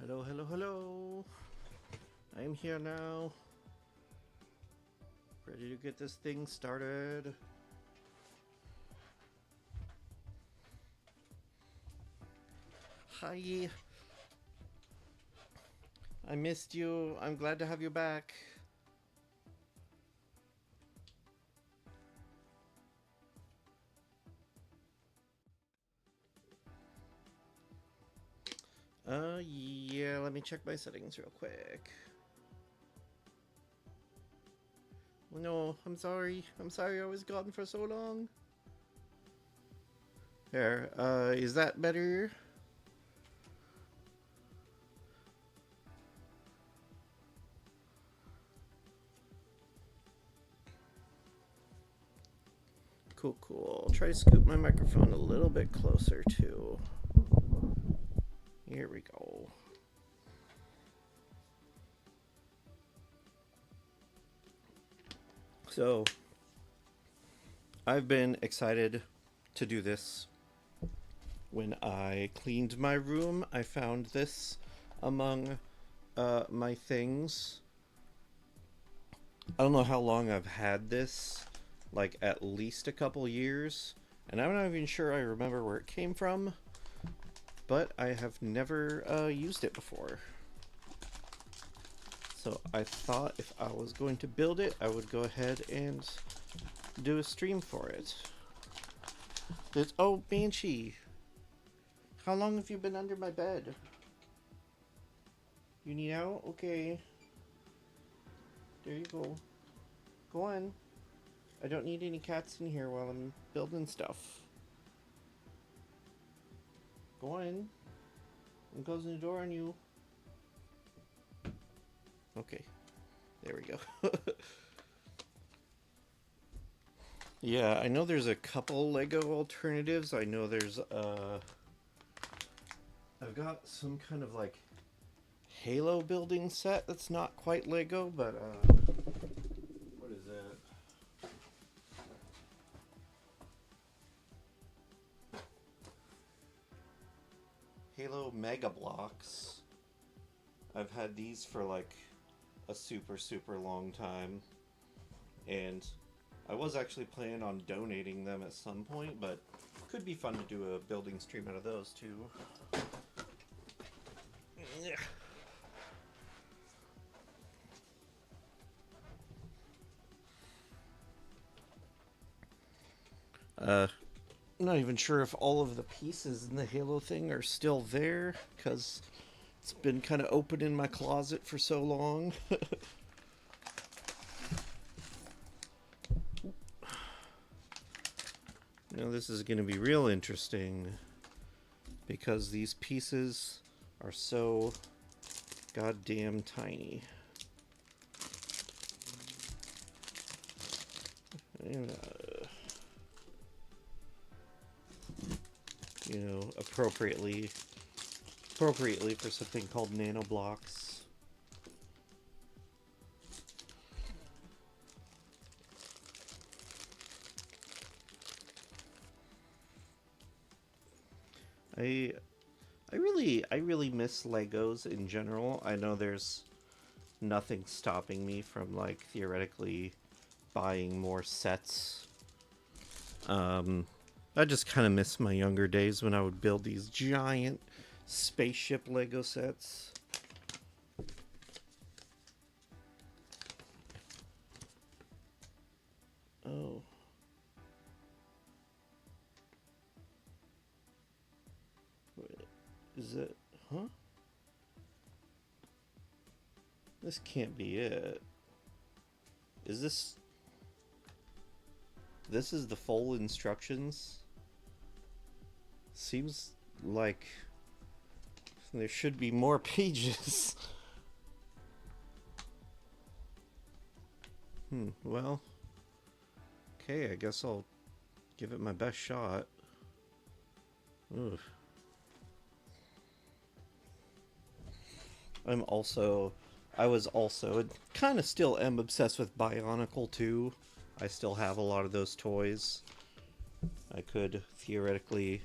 Hello, hello, hello. I'm here now. Ready to get this thing started. Hi. I missed you. I'm glad to have you back. Yeah, let me check my settings real quick. No, I'm sorry. I'm sorry I was gone for so long. There, is that better? Cool, cool. Try to scoop my microphone a little bit closer too. Here we go. So, I've been excited to do this. When I cleaned my room, I found this among my things. I don't know how long I've had this, like at least a couple years, and I'm not even sure I remember where it came from, but I have never used it before. So I thought if I was going to build it, I would go ahead and do a stream for it. Oh, Banshee! How long have you been under my bed? You need out? Okay. There you go. Go on. I don't need any cats in here while I'm building stuff. Go on. I'm closing the door on you. Okay. There we go. Yeah, I know there's a couple Lego alternatives. I know there's I've got some kind of like Halo building set that's not quite Lego, but what is it? Halo Mega Blocks. I've had these for like a super long time, and I was actually planning on donating them at some point, but could be fun to do a building stream out of those too. I'm not even sure if all of the pieces in the Halo thing are still there, because it's been kind of open in my closet for so long. Now this is going to be real interesting, because these pieces are so goddamn tiny. You know, appropriately for something called nano blocks. I I really miss Legos in general. I know there's nothing stopping me from like theoretically buying more sets. I just kind of miss my younger days when I would build these giant spaceship Lego sets. Oh. Wait, is it? Huh? This can't be it. Is this... This is the full instructions? Seems like there should be more pages. Well, okay, I guess I'll give it my best shot. Ugh. I was also, kind of still am obsessed with Bionicle too. I still have a lot of those toys. I could theoretically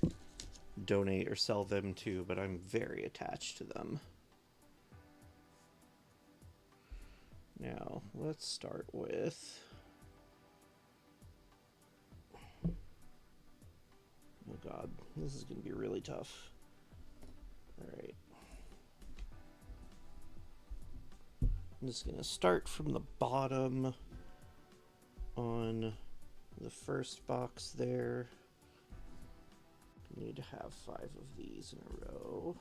donate or sell them too, but I'm very attached to them. Now, let's start with... Oh god, this is going to be really tough. Alright. I'm just going to start from the bottom on the first box there. Need to have 5 of these in a row.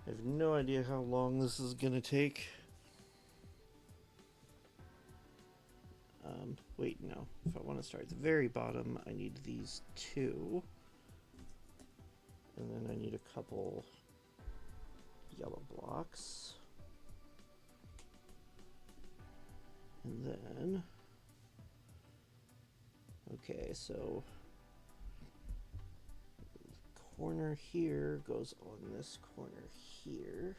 I have no idea how long this is going to take. Wait, no. If I want to start at the very bottom, I need these 2. And then I need a couple yellow blocks. And then... Okay, so... the corner here goes on this corner here.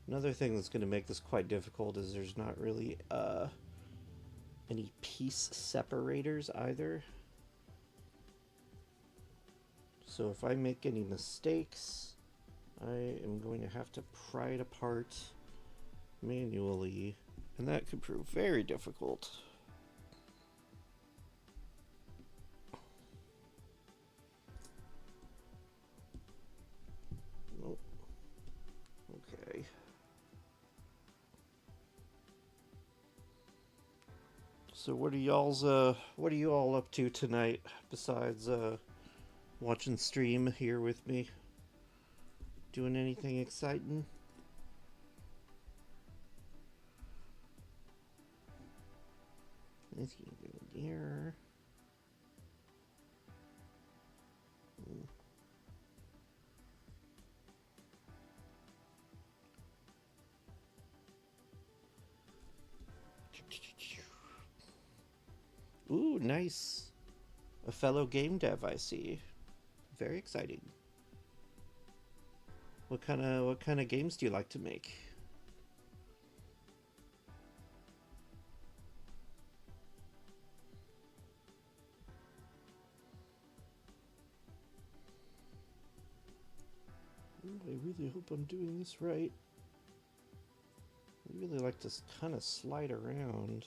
Another thing that's going to make this quite difficult is there's not really any piece separators either. So if I make any mistakes, I am going to have to pry it apart manually, and that could prove very difficult. Nope. Okay. So what are you all up to tonight besides watching stream here with me? Doing anything exciting? This can go here. Ooh, nice. A fellow game dev, I see. Very exciting. What kind of games do you like to make? I really hope I'm doing this right. I really like to kind of slide around.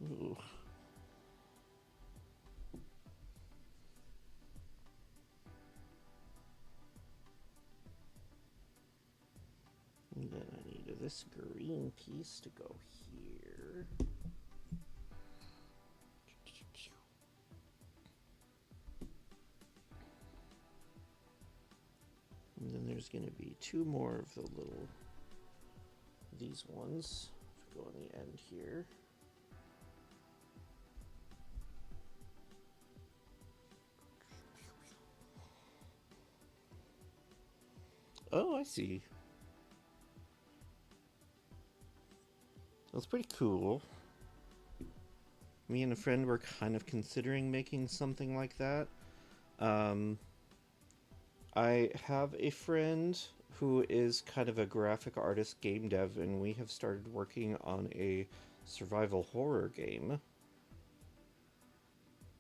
Ooh. And then I need this green piece to go here. And then there's going to be 2 more of the little, these ones to go on the end here. Oh, I see. That's pretty cool. Me and a friend were kind of considering making something like that. I have a friend who is kind of a graphic artist game dev, and we have started working on a survival horror game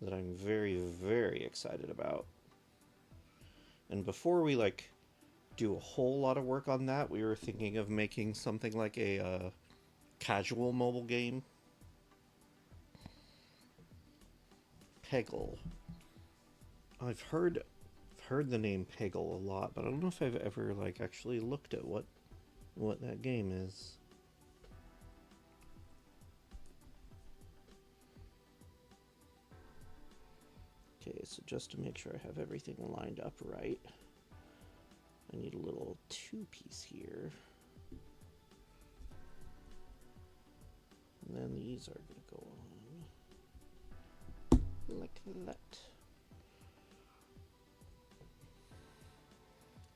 that I'm very, very excited about. And before we do a whole lot of work on that, we were thinking of making something like a casual mobile game. Peggle. I've heard the name Peggle a lot, but I don't know if I've ever actually looked at what that game is. Okay, so just to make sure I have everything lined up right, I need a little 2-piece here. And then these are going to go on like that.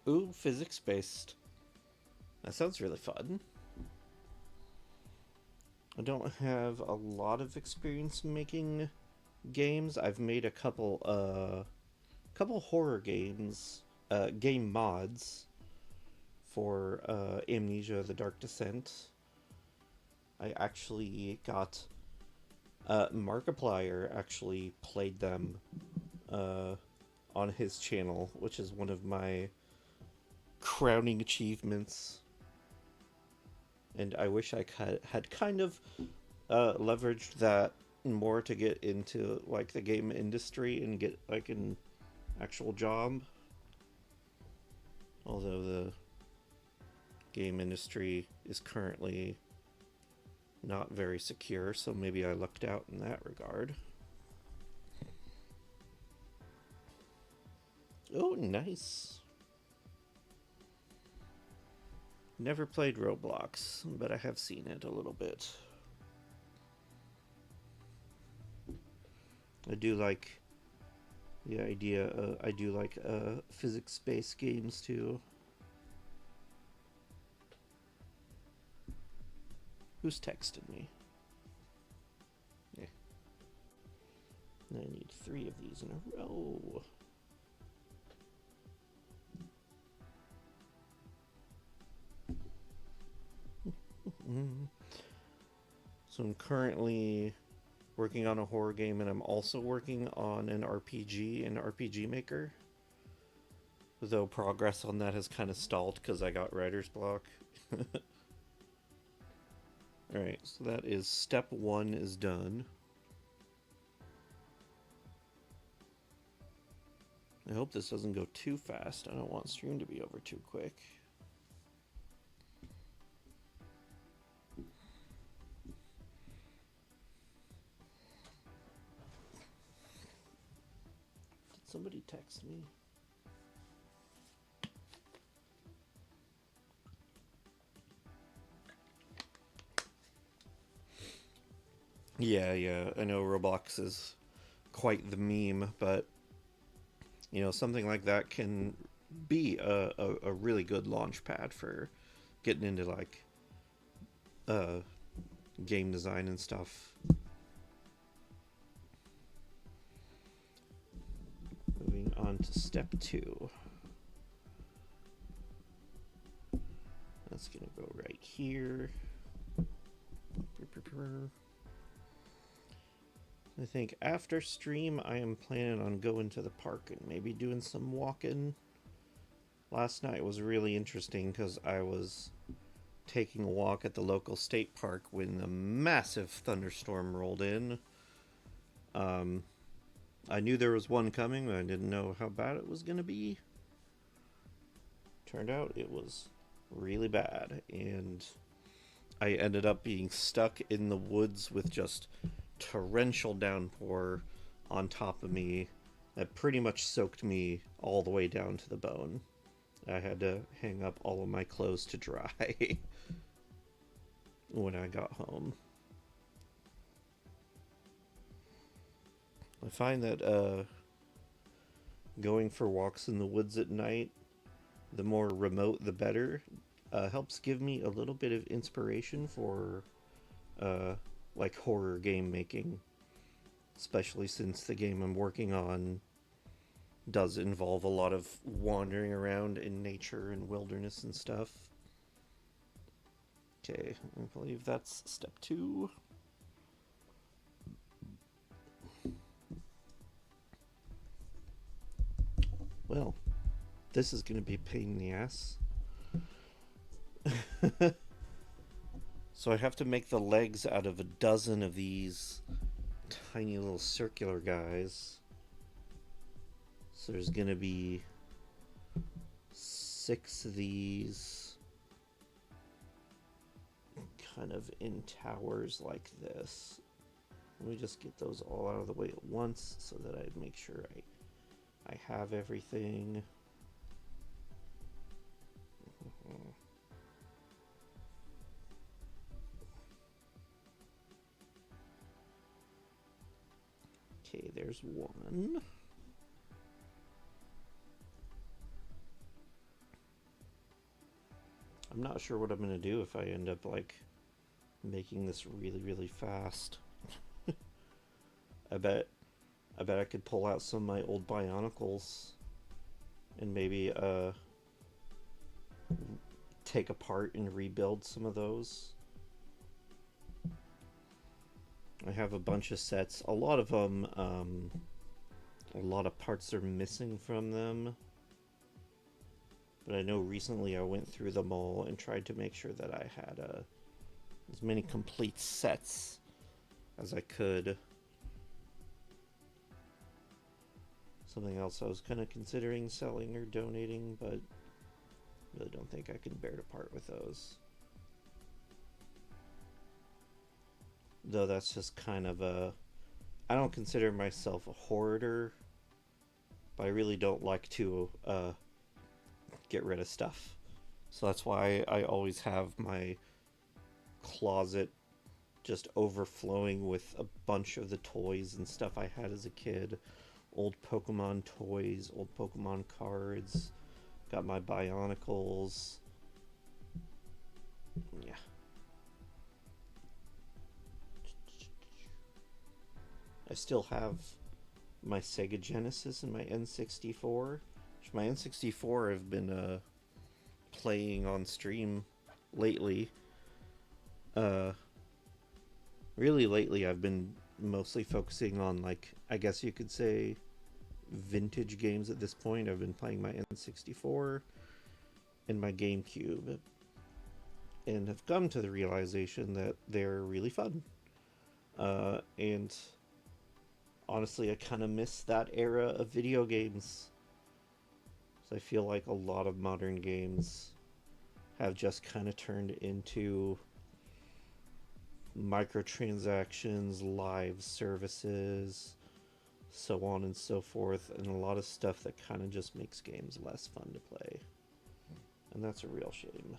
Ooh, physics-based. That sounds really fun. I don't have a lot of experience making games. I've made a couple horror games, game mods for Amnesia: The Dark Descent. I actually got Markiplier actually played them uh, on his channel, which is one of my crowning achievements. And I wish I had kind of leveraged that more to get into like the game industry and get like an actual job. Although the game industry is currently not very secure, so maybe I lucked out in that regard. Oh, nice. Never played Roblox, but I have seen it a little bit. I do like the idea. I do like physics-based games too. Who's texted me? Yeah. I need 3 of these in a row. So I'm currently working on a horror game, and I'm also working on an RPG in RPG Maker. Though progress on that has kind of stalled because I got writer's block. Alright, so that is step 1 is done. I hope this doesn't go too fast. I don't want stream to be over too quick. Did somebody text me? Yeah, I know Roblox is quite the meme, but you know, something like that can be a really good launch pad for getting into like uh, game design and stuff. Moving on to step 2. That's gonna go right here. I think after stream, I am planning on going to the park and maybe doing some walking. Last night was really interesting because I was taking a walk at the local state park when a massive thunderstorm rolled in. I knew there was one coming, but I didn't know how bad it was going to be. Turned out it was really bad, and I ended up being stuck in the woods with just torrential downpour on top of me that pretty much soaked me all the way down to the bone. I had to hang up all of my clothes to dry when I got home. I find that going for walks in the woods at night, the more remote the better, helps give me a little bit of inspiration for uh, like horror game making, especially since the game I'm working on does involve a lot of wandering around in nature and wilderness and stuff. Okay, I believe that's step 2. Well, this is going to be a pain in the ass. So I have to make the legs out of a dozen of these tiny little circular guys. So there's going to be 6 of these kind of in towers like this. Let me just get those all out of the way at once so that I make sure I have everything. Okay, there's one. I'm not sure what I'm gonna do if I end up like making this really fast. I bet I could pull out some of my old Bionicles and maybe take apart and rebuild some of those. I have a bunch of sets. A lot of them, a lot of parts are missing from them. But I know recently I went through them all and tried to make sure that I had as many complete sets as I could. Something else I was kind of considering selling or donating, but really don't think I can bear to part with those. Though that's just kind of a... I don't consider myself a hoarder, but I really don't like to get rid of stuff. So that's why I always have my closet just overflowing with a bunch of the toys and stuff I had as a kid. Old Pokemon toys, old Pokemon cards, got my Bionicles. Yeah. I still have my Sega Genesis and my N64. Which my N64 I've been playing on stream lately. Really lately I've been mostly focusing on, like, I guess you could say vintage games at this point. I've been playing my N64 and my GameCube and have come to the realization that they're really fun. And honestly, I kind of miss that era of video games. So I feel like a lot of modern games have just kind of turned into microtransactions, live services, so on and so forth, and a lot of stuff that kind of just makes games less fun to play. And that's a real shame.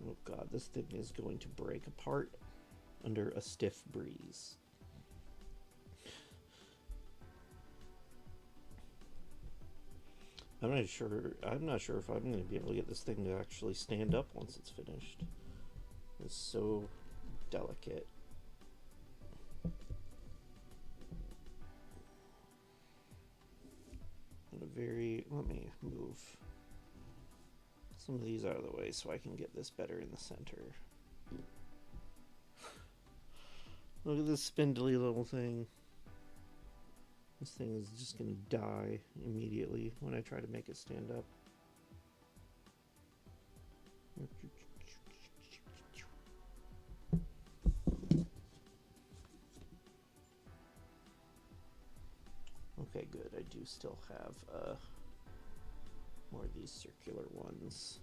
Oh god, this thing is going to break apart under a stiff breeze. I'm not sure if I'm going to be able to get this thing to actually stand up once it's finished. It's so delicate. Let me move some of these out of the way so I can get this better in the center. Look at this spindly little thing. This thing is just going to die immediately when I try to make it stand up. Okay, good. I do still have more of these circular ones.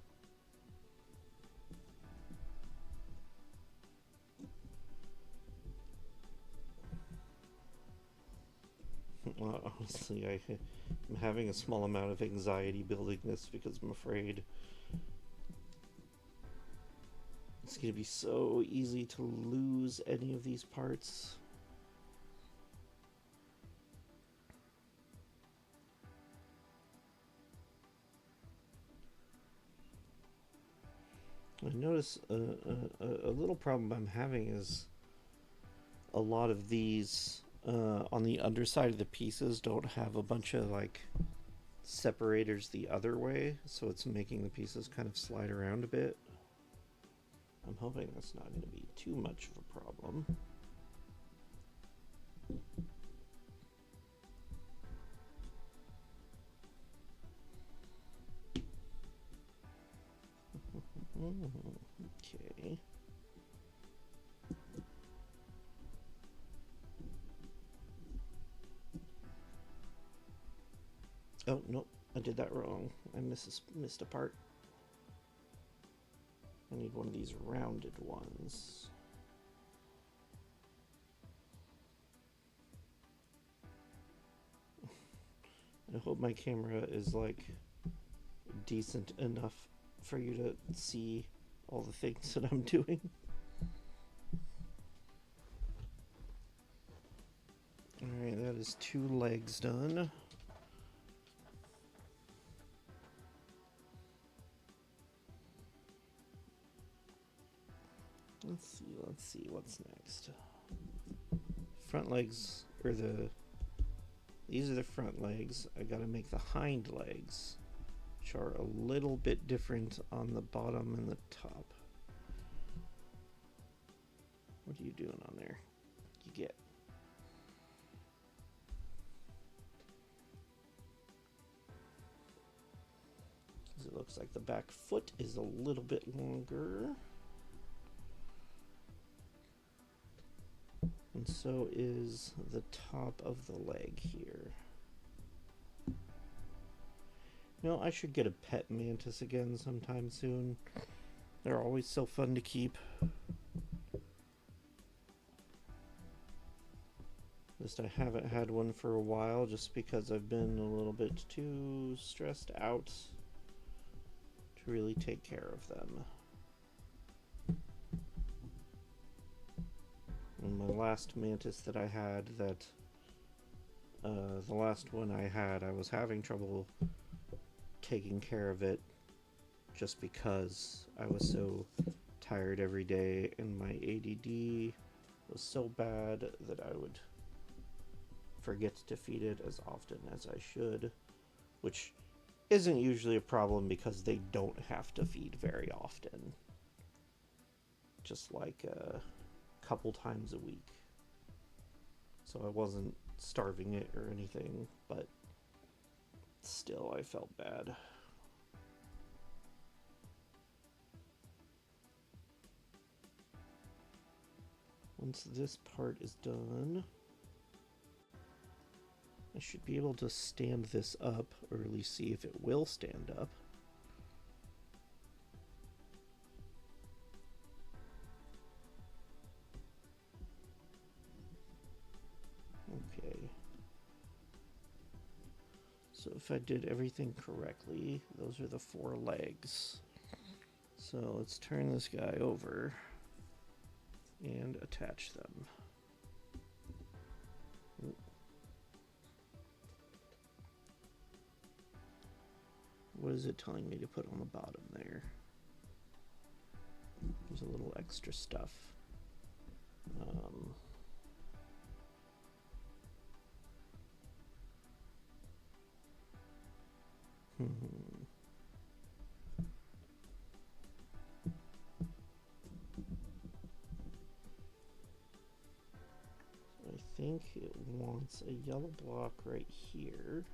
Well, honestly, I'm having a small amount of anxiety building this because I'm afraid it's going to be so easy to lose any of these parts. I notice a little problem I'm having is a lot of these on the underside of the pieces don't have a bunch of like separators the other way, so it's making the pieces kind of slide around a bit. I'm hoping that's not going to be too much of a problem. Okay. Oh, nope, I did that wrong. I missed a part. I need one of these rounded ones. I hope my camera is like decent enough for you to see all the things that I'm doing. Alright, that is 2 legs done. Let's see what's next. Front legs, or these are the front legs. I gotta make the hind legs, which are a little bit different on the bottom and the top. What are you doing on there? You get. It looks like the back foot is a little bit longer. And so is the top of the leg here. You know, I should get a pet mantis again sometime soon. They're always so fun to keep. Just I haven't had one for a while just because I've been a little bit too stressed out to really take care of them. And my last mantis that I had, the last one I had, I was having trouble taking care of it just because I was so tired every day and my ADD was so bad that I would forget to feed it as often as I should, which isn't usually a problem because they don't have to feed very often, just like a couple times a week. So I wasn't starving it or anything, but still I felt bad. Once this part is done, I should be able to stand this up, or at least see if it will stand up. Okay. So if I did everything correctly, those are the 4 legs. So let's turn this guy over and attach them. What is it telling me to put on the bottom there? There's a little extra stuff. I think it wants a yellow block right here.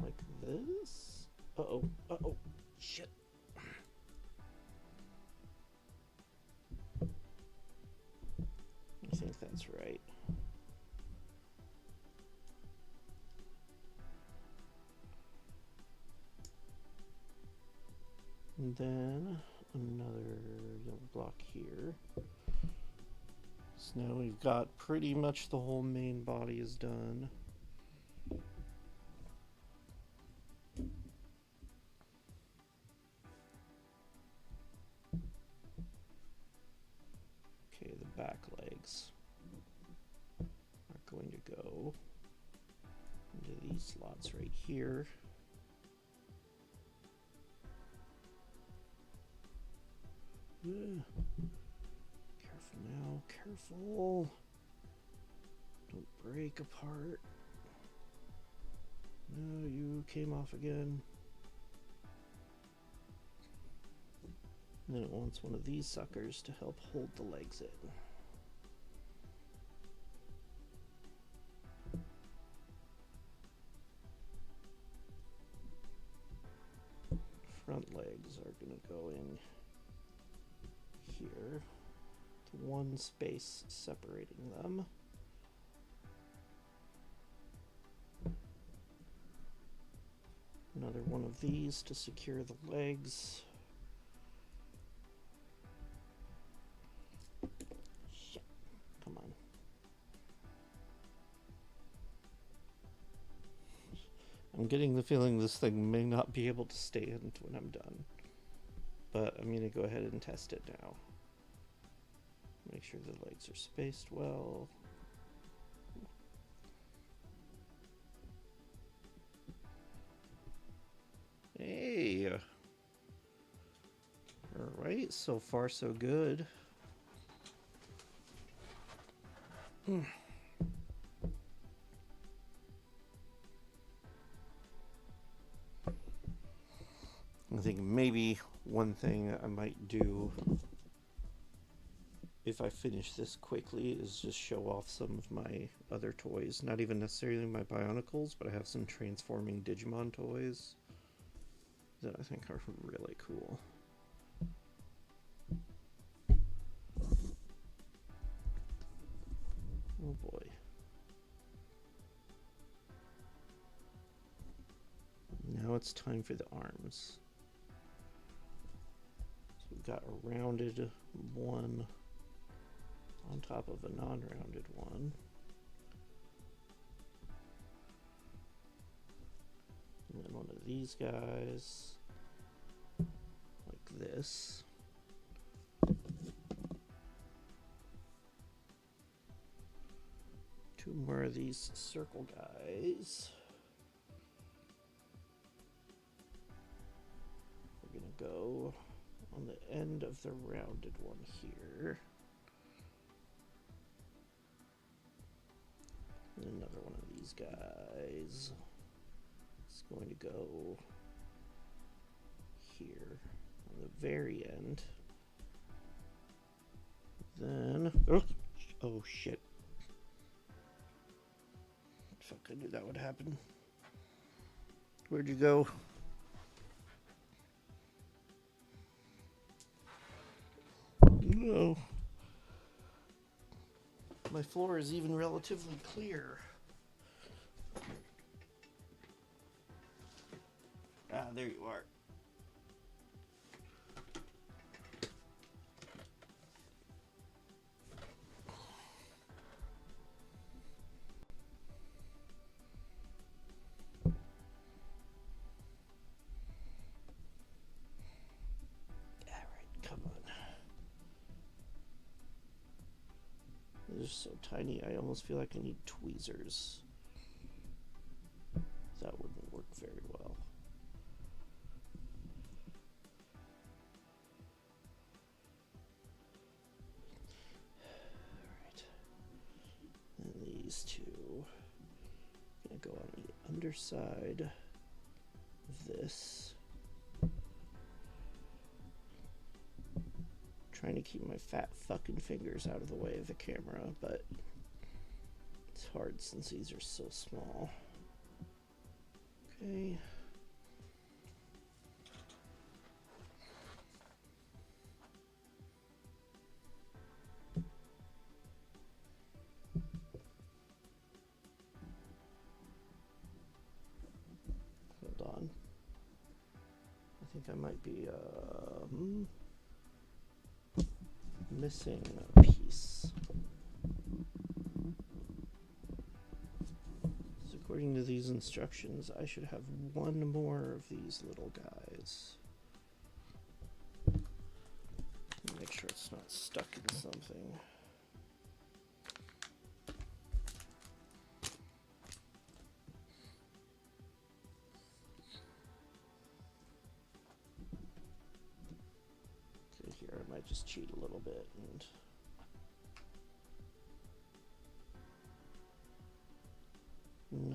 Like this? Uh-oh, uh-oh, shit. I think that's right. And then another yellow block here. So now we've got pretty much the whole main body is done. Okay, the back legs are going to go into these slots right here. Careful now, careful. Don't break apart. No, you came off again. And then it wants one of these suckers to help hold the legs in. Front legs are going to go in here, to one space separating them. Another one of these to secure the legs. Shit. Come on. I'm getting the feeling this thing may not be able to stand when I'm done. But I'm going to go ahead and test it now. Make sure the legs are spaced well. Hey! Alright, so far so good. maybe one thing I might do if I finish this quickly is just show off some of my other toys. Not even necessarily my Bionicles, but I have some transforming Digimon toys that I think are really cool. Oh boy. Now it's time for the arms. So we've got a rounded one on top of a non-rounded one. And then one of these guys, like this. Two more of these circle guys. We're gonna go on the end of the rounded one here. And another one of these guys. It's going to go here on the very end. Then, oh shit. Fuck, I knew that would happen. Where'd you go? No. My floor is even relatively clear. Ah, there you are. They're so tiny, I almost feel like I need tweezers. That wouldn't work very well. Alright. And these two. I'm gonna go on the underside of this. Trying to keep my fat fucking fingers out of the way of the camera, but it's hard since these are so small. Okay. Hold on. I think I might be missing a piece. So according to these instructions, I should have one more of these little guys. Make sure it's not stuck in something. Okay, here I might just cheat a little bit and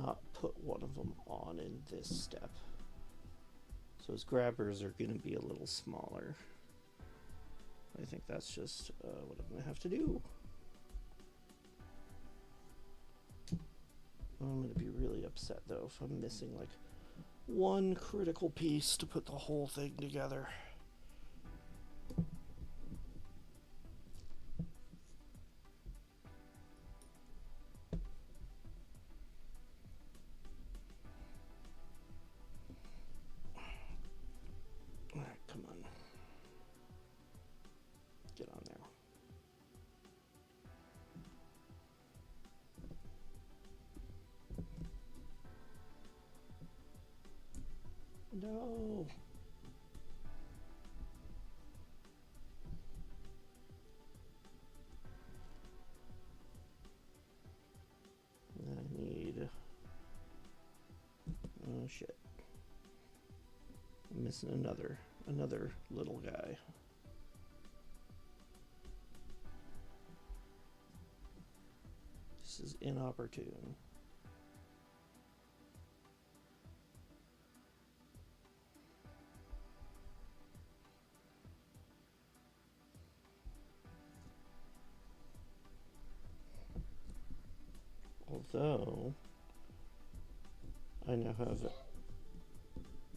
not put one of them on in this step. So his grabbers are going to be a little smaller. I think that's just what I'm going to have to do. I'm going to be really upset though if I'm missing like one critical piece to put the whole thing together. Alright, come on. Get on there. No. I need... Oh shit. I'm missing another little guy. This is inopportune. So I now have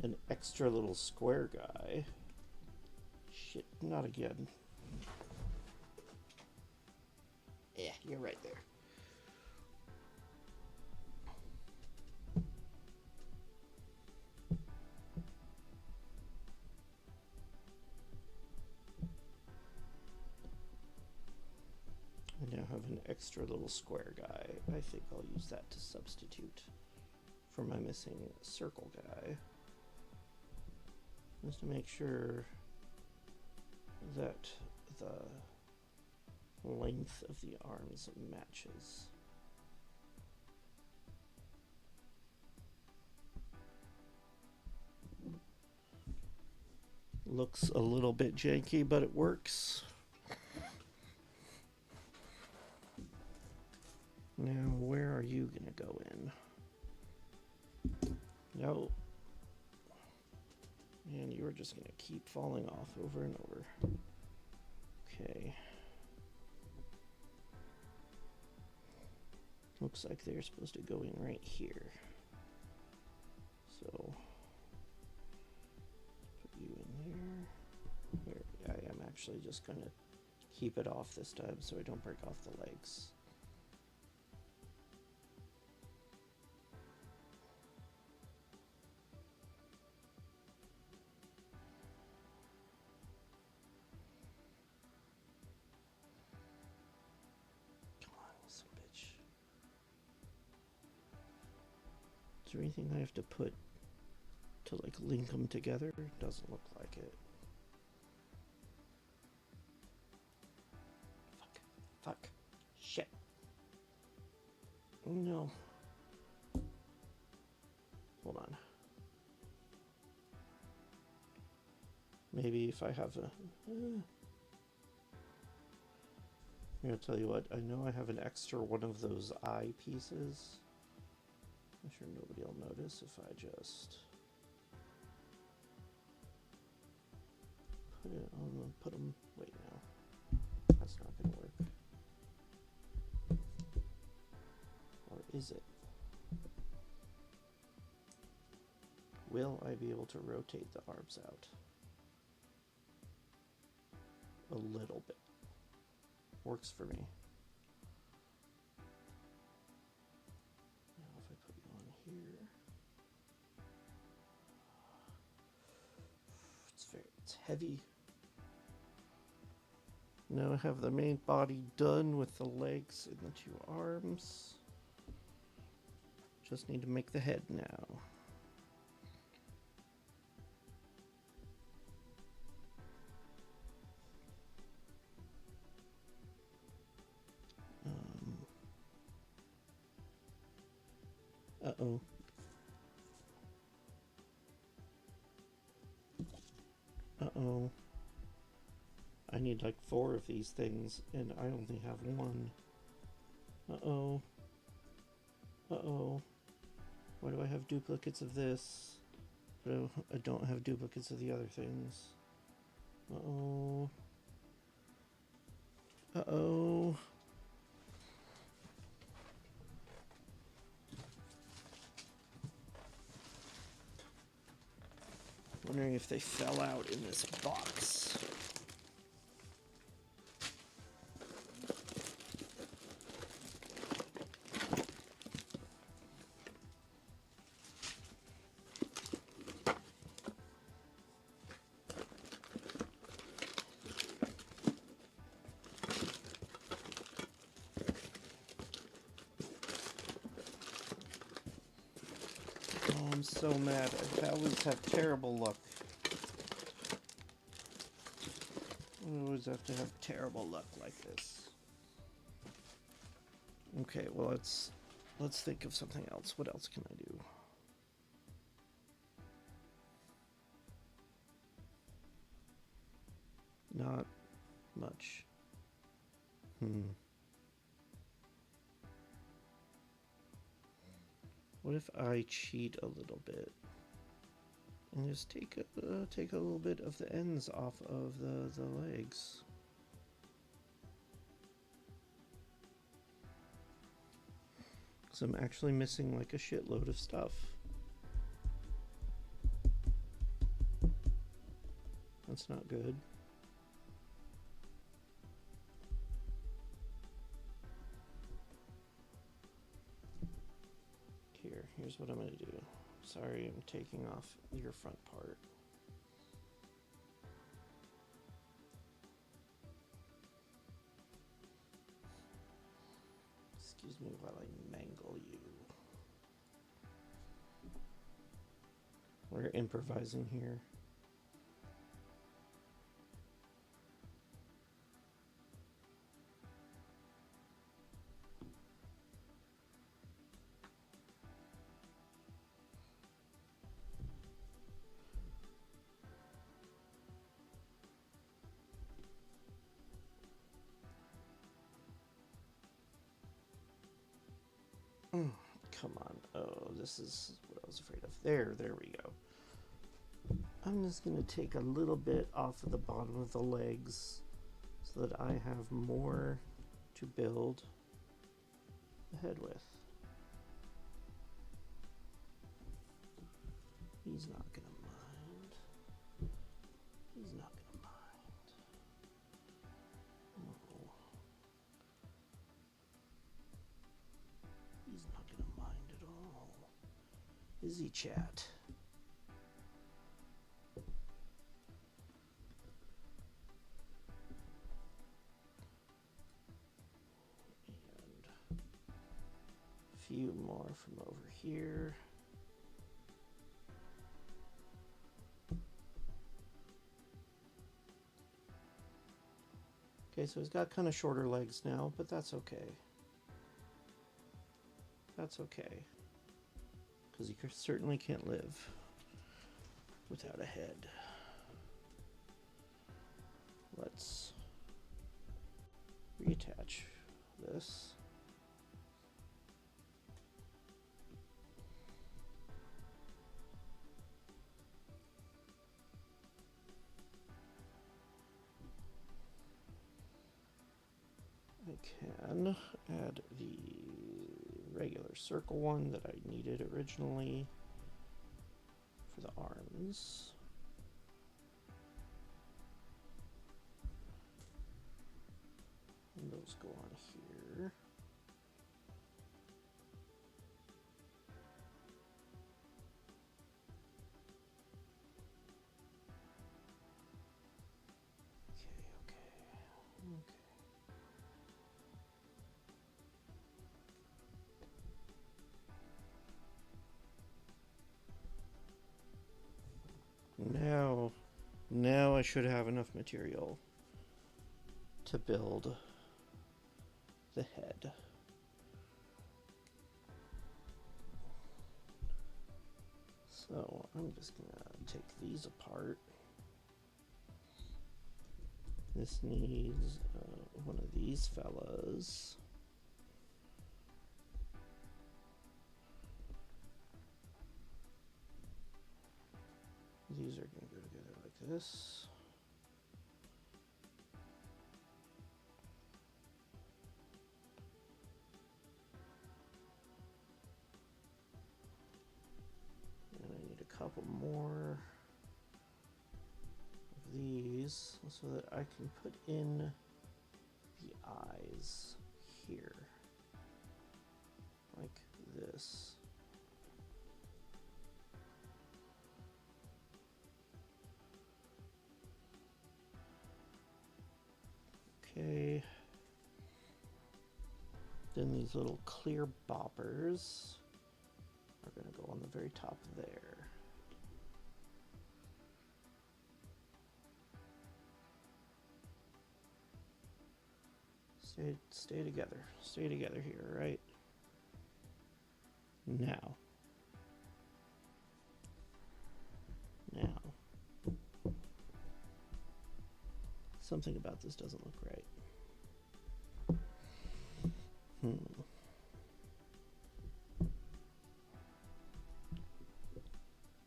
an extra little square guy. Shit, not again. Yeah, you're right there. I now have an extra little square guy. I think I'll use that to substitute for my missing circle guy. Just to make sure that the length of the arms matches. Looks a little bit janky, but it works. Now, where are you gonna go in? No. And you are just gonna keep falling off over and over. Okay. Looks like they're supposed to go in right here. So, put you in there. Here, I am actually just gonna keep it off this time so I don't break off the legs. Is there anything I have to put to like link them together? Doesn't look like it. Fuck. Shit. No. Hold on. Maybe if I have a... Here, I'll tell you what. I know I have an extra one of those eye pieces. I'm sure nobody will notice if I just put it on. Put them. Wait, no, that's not going to work. Or is it? Will I be able to rotate the arms out a little bit? Works for me. Here. It's heavy. Now I have the main body done with the legs and the two arms. Just need to make the head now. Uh-oh. Uh-oh. I need like 4 of these things, and I only have 1. Uh-oh. Uh-oh. Why do I have duplicates of this? But I don't have duplicates of the other things. Uh-oh. Uh-oh. Wondering if they fell out in this box. Oh, I'm so mad. I always have terrible luck. I always have to have terrible luck like this. Okay, well let's think of something else. What else can I do? Not much. What if I cheat a little bit and just take a little bit of the ends off of the legs? So I'm actually missing like a shitload of stuff. That's not good. Here's what I'm going to do. Sorry, I'm taking off your front part. Excuse me while I mangle you. We're improvising here. Come on. Oh, this is what I was afraid of. There we go. I'm just going to take a little bit off of the bottom of the legs so that I have more to build the head with. He's not going to mind. He's not going to mind. No. He's not going to mind at all. Is he, chat? And a few more from over here. Okay, so he's got kind of shorter legs now, but that's okay. That's okay. Because he certainly can't live without a head. Let's reattach this. I can add the regular circle one that I needed originally for the arms. And those go on here. Now I should have enough material to build the head. So I'm just gonna take these apart. This needs one of these fellas. These are gonna go together like this. And I need a couple more of these so that I can put in the eyes here, like this. Okay. Then these little clear boppers are going to go on the very top there. Stay together. Stay together here, right? Now. Something about this doesn't look right.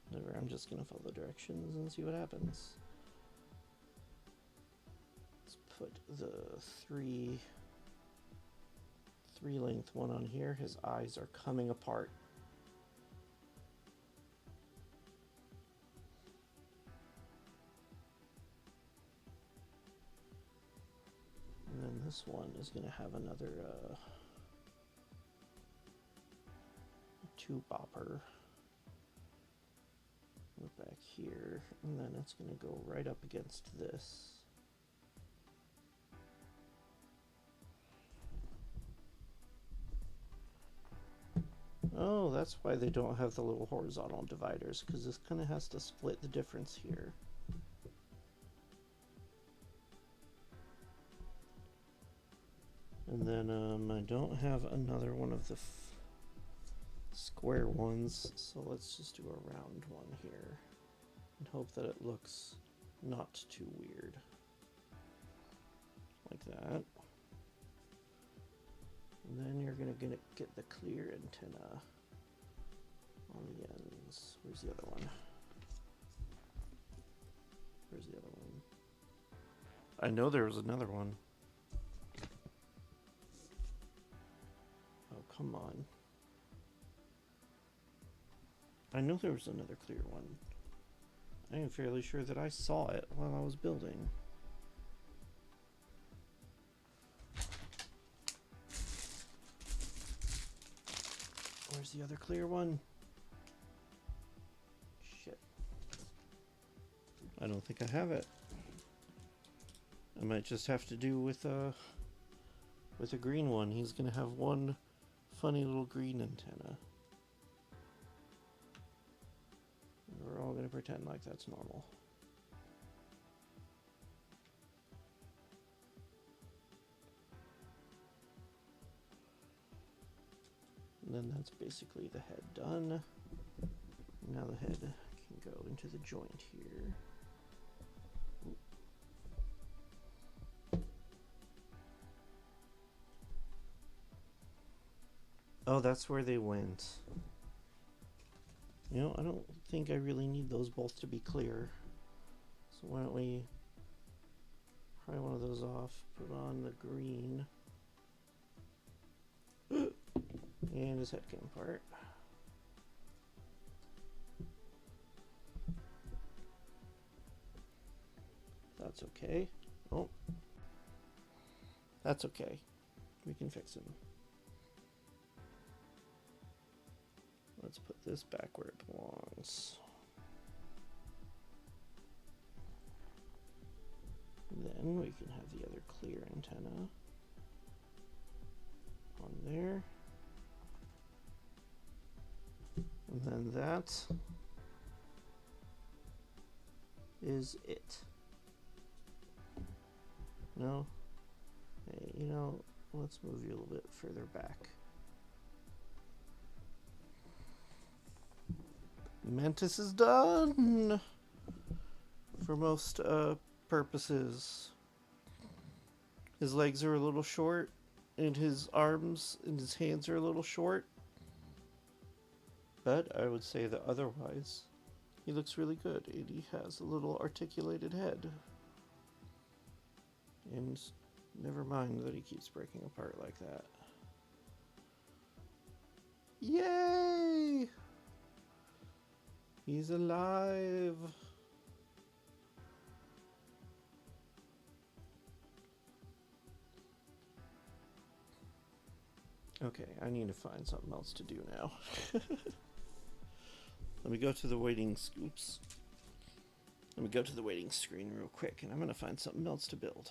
Whatever, I'm just gonna follow the directions and see what happens. Let's put the three 3 length, 1 on here. His eyes are coming apart. And then this one is going to have another 2 bopper. Back here, and then it's going to go right up against this. Oh, that's why they don't have the little horizontal dividers, because this kind of has to split the difference here. And then I don't have another one of the square ones, so let's just do a round one here and hope that it looks not too weird. Like that. And then you're going to get the clear antenna on the ends. Where's the other one? Where's the other one? I know there was another one. Oh, come on. I know there was another clear one. I am fairly sure that I saw it while I was building. Where's the other clear one? Shit. I don't think I have it. I might just have to do with a green one. He's gonna have one funny little green antenna. We're all going to pretend like that's normal. And then that's basically the head done. Now the head can go into the joint here. Oh, that's where they went. You know, I don't think I really need those both to be clear. So why don't we pry one of those off, put on the green. And his head came apart. That's okay. Oh. That's okay. We can fix him. Let's put this back where it belongs. Then we can have the other clear antenna on there. And then that is it. No? Hey, you know, let's move you a little bit further back. Mantis is done for most purposes. His legs are a little short, and his arms and his hands are a little short. But I would say that otherwise, he looks really good, and he has a little articulated head. And never mind that he keeps breaking apart like that. Yay! He's alive! Okay, I need to find something else to do now. Let me go to the waiting scoops. Let me go to the waiting screen real quick, and I'm going to find something else to build.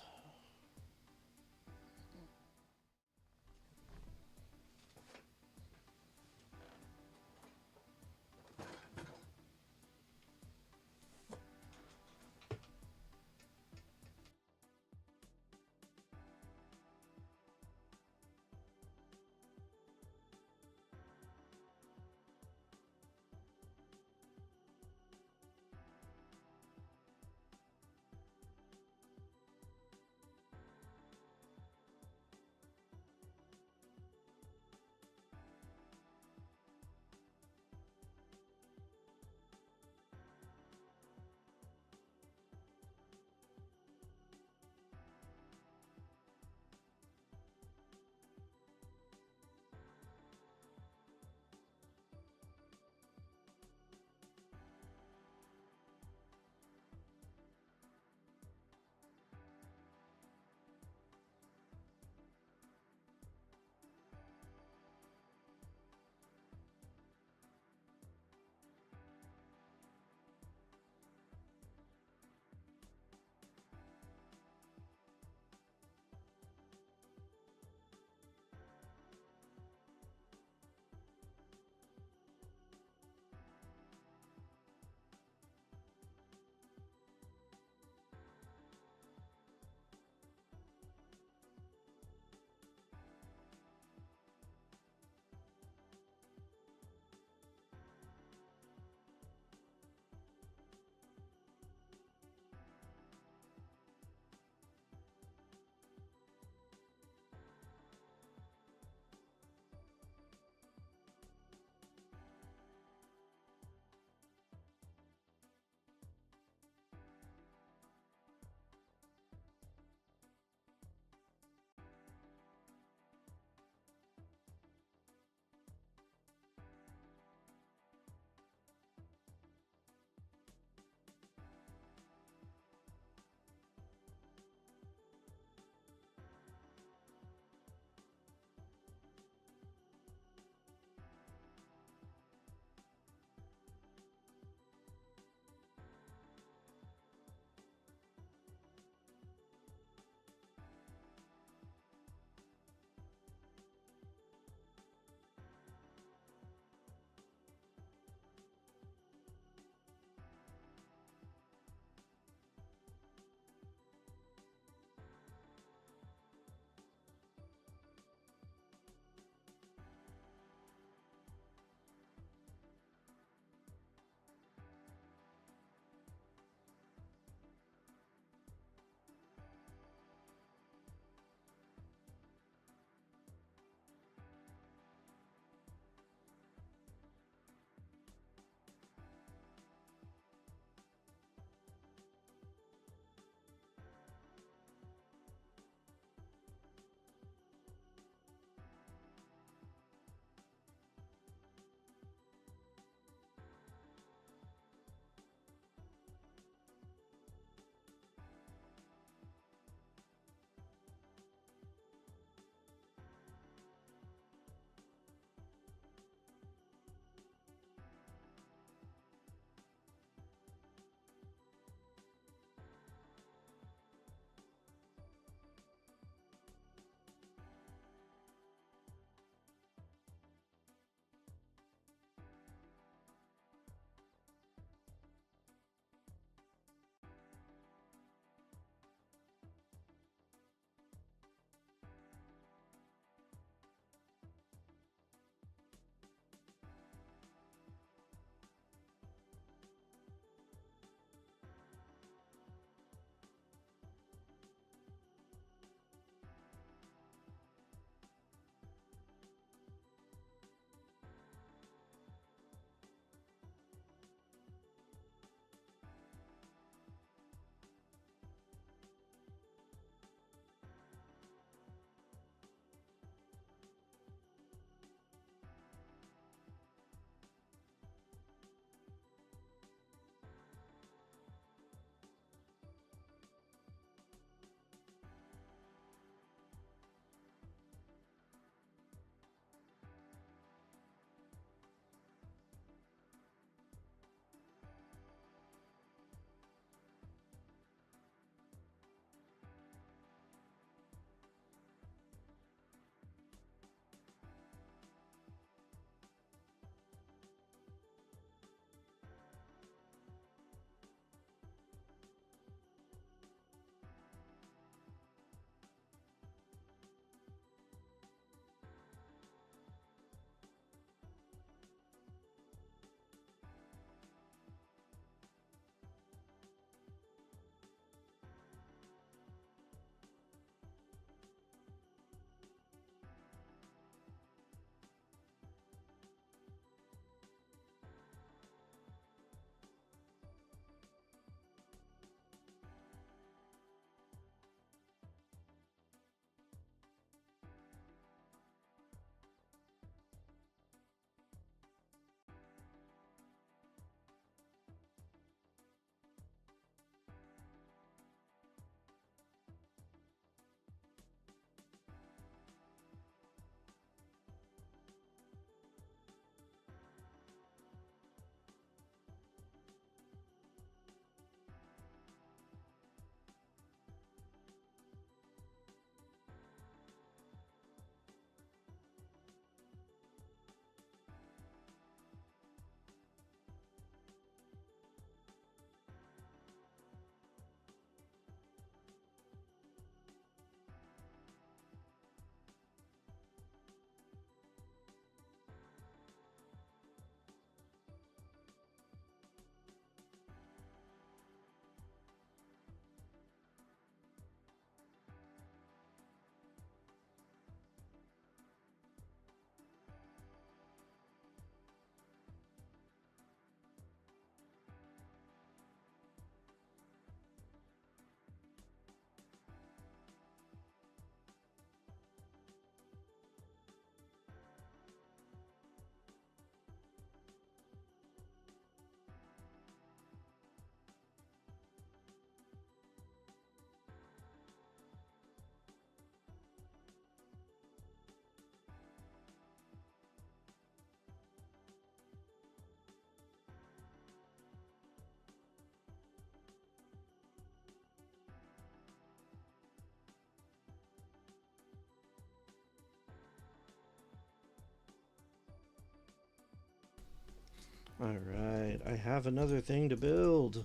Alright, I have another thing to build.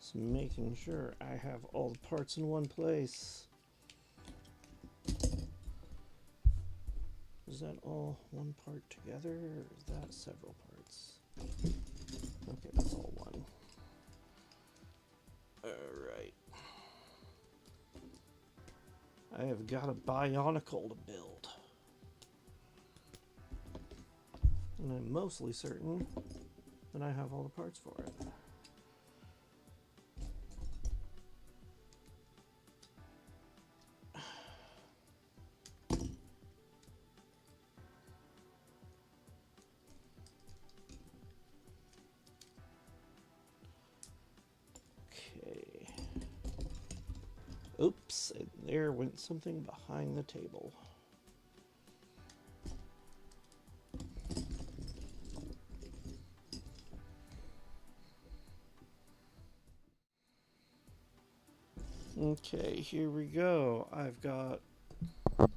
Just making sure I have all the parts in one place. Is that all one part together, or is that several parts? Okay, that's all one. Alright. I have got a Bionicle to build. And I'm mostly certain that I have all the parts for it. Okay. Oops, and there went something behind the table. Okay, here we go. I've got a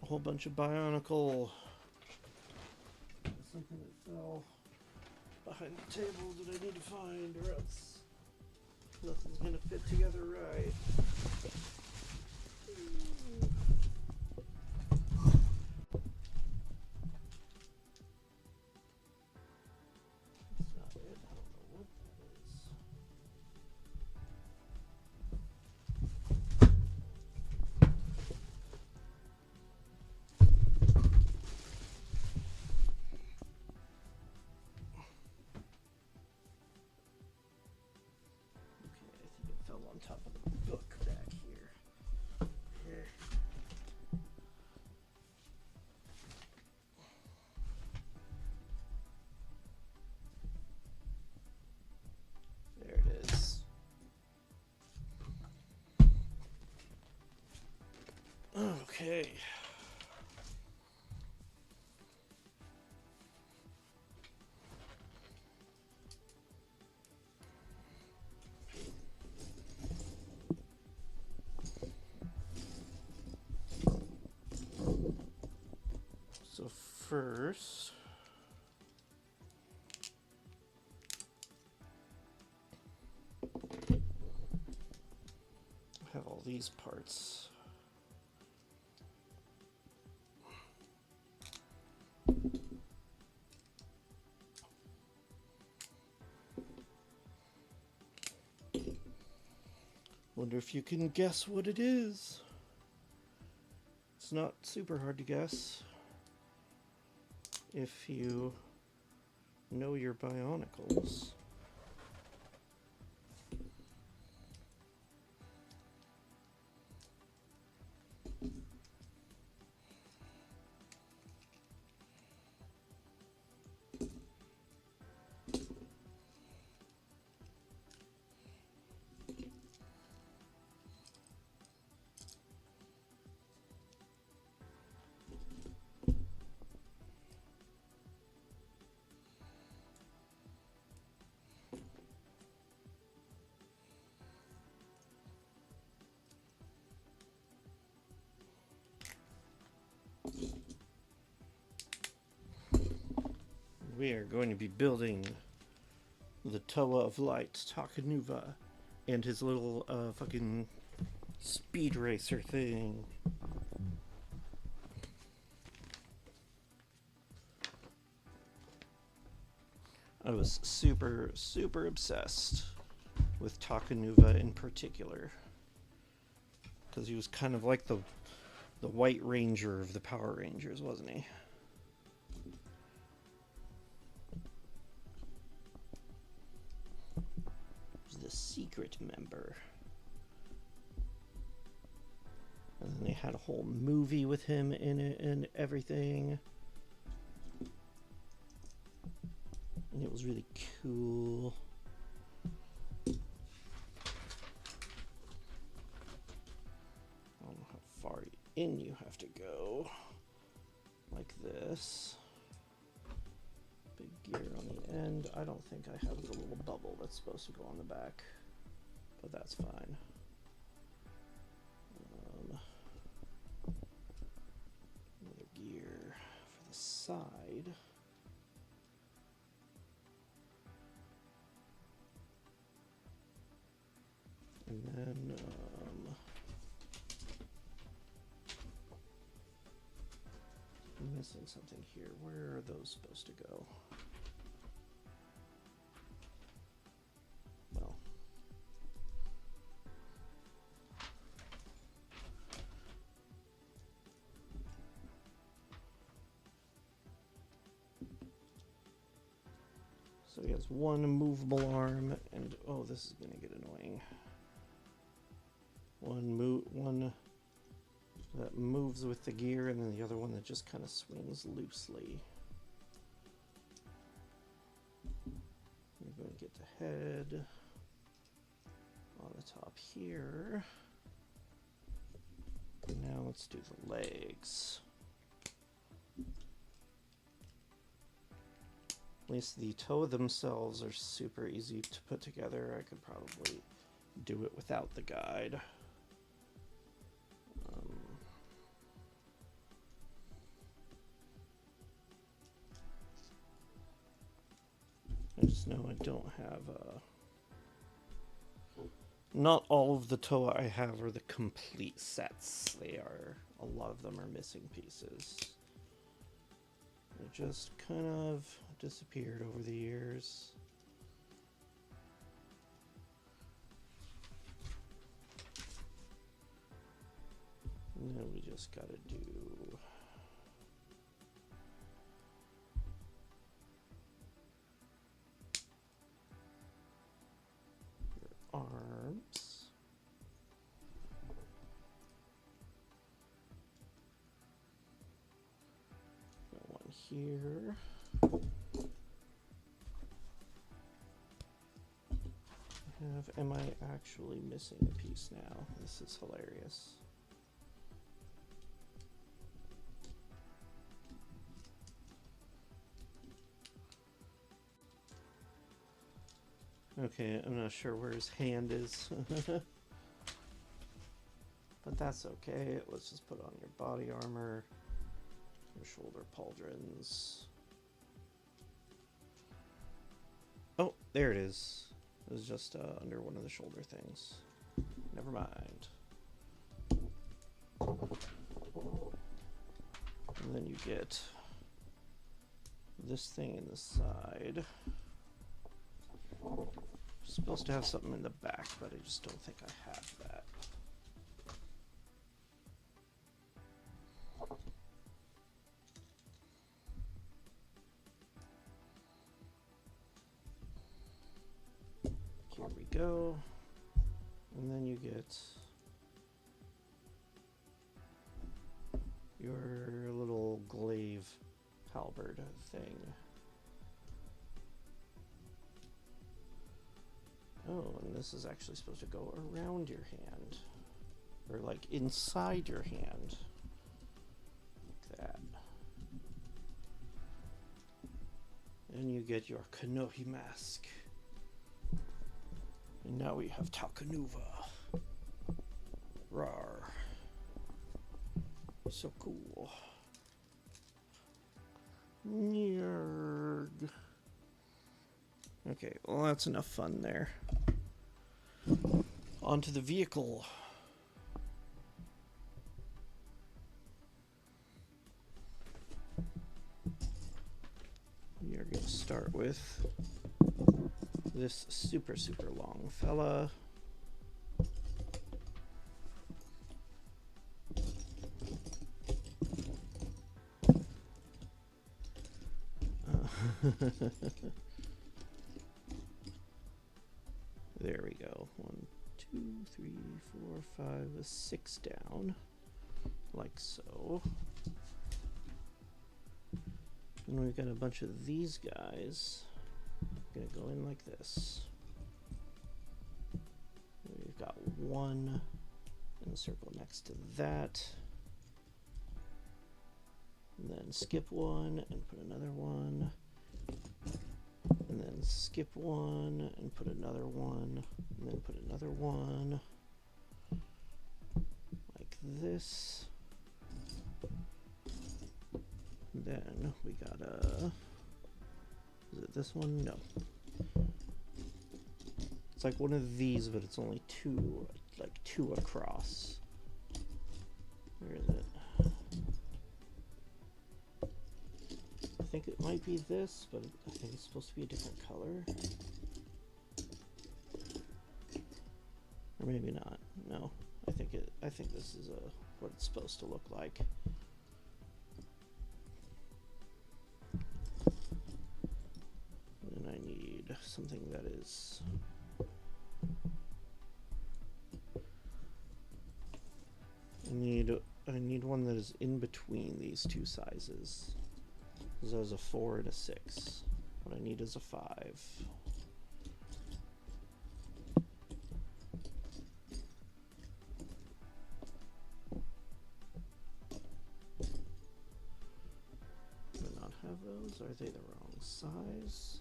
whole bunch of Bionicle. Something that fell behind the table that I need to find, or else nothing's gonna fit together right. That's not it. I don't know what that is. Okay, I think it fell on top of the book back here. There it is. Okay. So first, I have all these parts. Wonder if you can guess what it is. It's not super hard to guess if you know your Bionicles. We are going to be building the Toa of Light, Takanuva, and his little fucking speed racer thing. I was super, super obsessed with Takanuva in particular, because he was kind of like the White Ranger of the Power Rangers, wasn't he? The secret member. And then they had a whole movie with him in it and everything. And it was really cool. I don't know how far in you have to go. Like this. Big gear on the end. I don't think I have the little bubble that's supposed to go on the back, but that's fine. Another gear for the side. missing something here. Where are those supposed to go? Well. So he has one movable arm, and oh, this is gonna get annoying. One that moves with the gear, and then the other one that just kind of swings loosely. We're going to get the head on the top here. Now let's do the legs. At least the toe themselves are super easy to put together. I could probably do it without the guide. I just know I don't have not all of the toa I have are the complete sets. A lot of them are missing pieces. They just kind of disappeared over the years. And then we just gotta do arms. Got one here. Am I actually missing a piece now? This is hilarious. Okay, I'm not sure where his hand is. But that's okay. Let's just put on your body armor, your shoulder pauldrons. Oh, there it is. It was just under one of the shoulder things. Never mind. And then you get this thing in the side. Supposed to have something in the back, but I just don't think I have that. Here we go. And then you get your little glaive halberd thing. Oh, and this is actually supposed to go around your hand. Or like inside your hand. Like that. And you get your Kanohi mask. And now we have Takanuva. Rawr. So cool. Nyarg. Okay, well that's enough fun there. Onto the vehicle. We are going to start with this super long fella. There we go. 1, 2, 3, 4, 5, 6 down. Like so. And we've got a bunch of these guys. Gonna go in like this. We've got one in the circle next to that. And then skip one and put another one. And then skip one and put another one. And then put another one. Like this. And then we gotta... Is it this one? No. It's like one of these, but it's only two, like two across. Where is it? might be this, but I think it's supposed to be a different color. Or maybe not. No, I think this is what it's supposed to look like. And I need something that is I need one that is in between these two sizes. This is a 4 and a 6. What I need is a 5. Do I not have those? Are they the wrong size?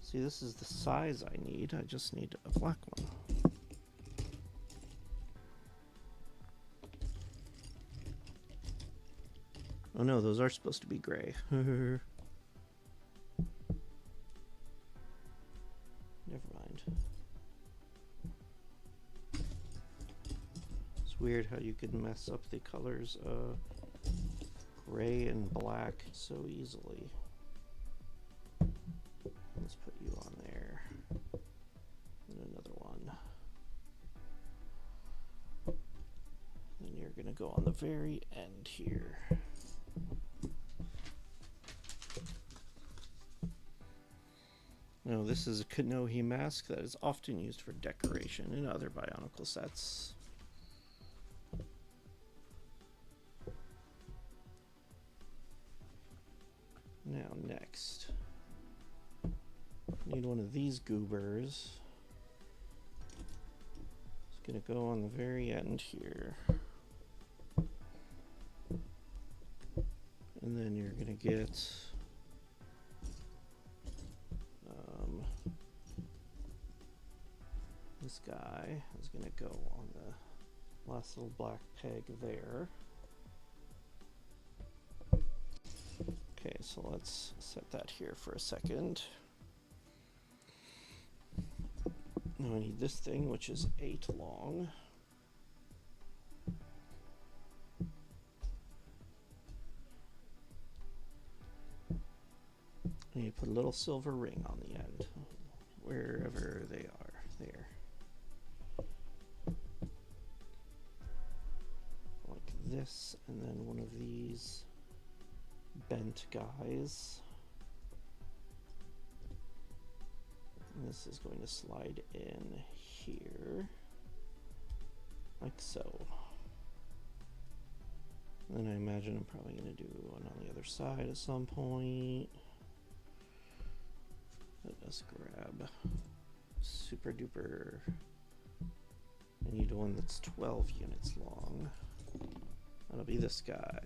See, this is the size I need. I just need a black one. Oh no, those are supposed to be gray. Never mind. It's weird how you can mess up the colors gray and black so easily. Let's put you on there. And another one. Then you're gonna go on the very end here. Now, this is a Kanohi mask that is often used for decoration in other Bionicle sets. Now, next. Need one of these goobers. It's gonna go on the very end here. And then you're gonna get this guy is going to go on the last little black peg there. Okay, so let's set that here for a second. Now I need this thing, which is 8 long. And you put a little silver ring on the end, wherever they are. There. This, and then one of these bent guys. And this is going to slide in here, like so. And then I imagine I'm probably going to do one on the other side at some point. Let us grab super duper. I need one that's 12 units long. That'll be this guy.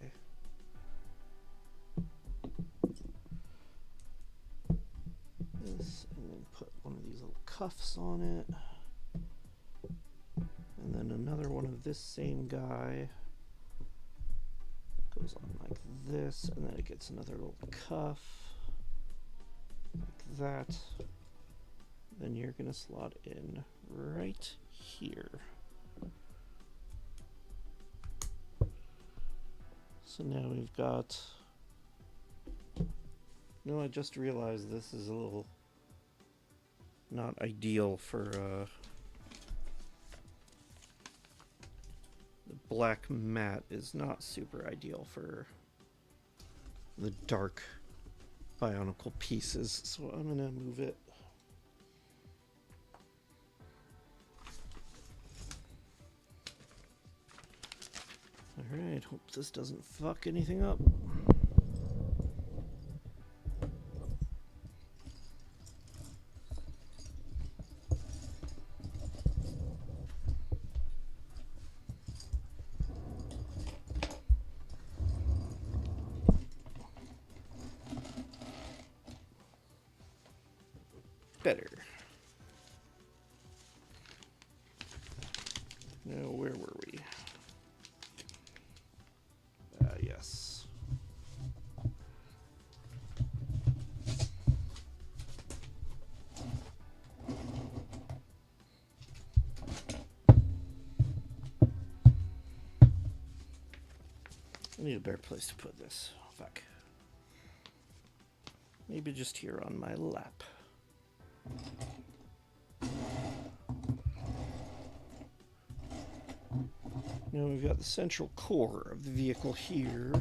This, and then put one of these little cuffs on it. And then another one of this same guy. Goes on like this, and then it gets another little cuff. Like that. Then you're gonna slot in right here. So now we've got, no, I just realized this is a little not ideal for the black matte is not super ideal for the dark Bionicle pieces, so I'm gonna move it. Alright, hope this doesn't fuck anything up. Better. Now, where were we? Yes. I need a better place to put this. Fuck. Maybe just here on my lap. Now we've got the central core of the vehicle here.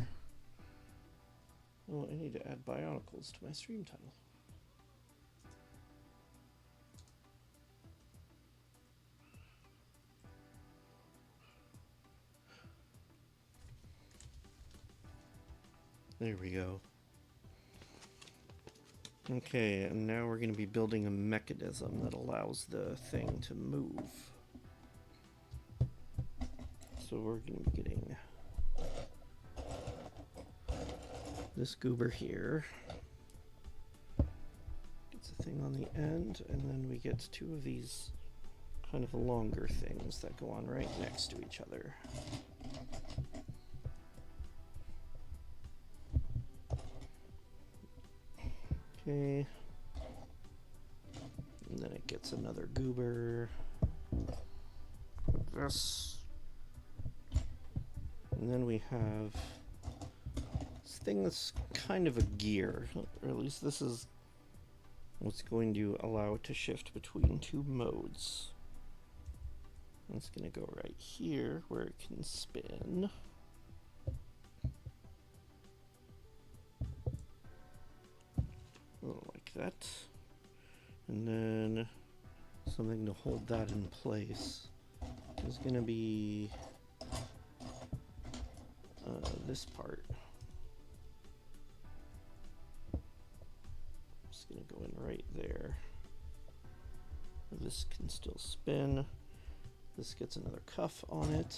Oh, I need to add Bionicles to my stream title. There we go. Okay, and now we're going to be building a mechanism that allows the thing to move. So we're going to be getting this goober here. Gets a thing on the end, and then we get two of these kind of longer things that go on right next to each other. Okay. And then it gets another goober. This. And then we have this thing that's kind of a gear, or at least this is what's going to allow it to shift between two modes. It's going to go right here where it can spin. Oh, like that. And then something to hold that in place is going to be this part. Just going to go in right there. This can still spin. This gets another cuff on it.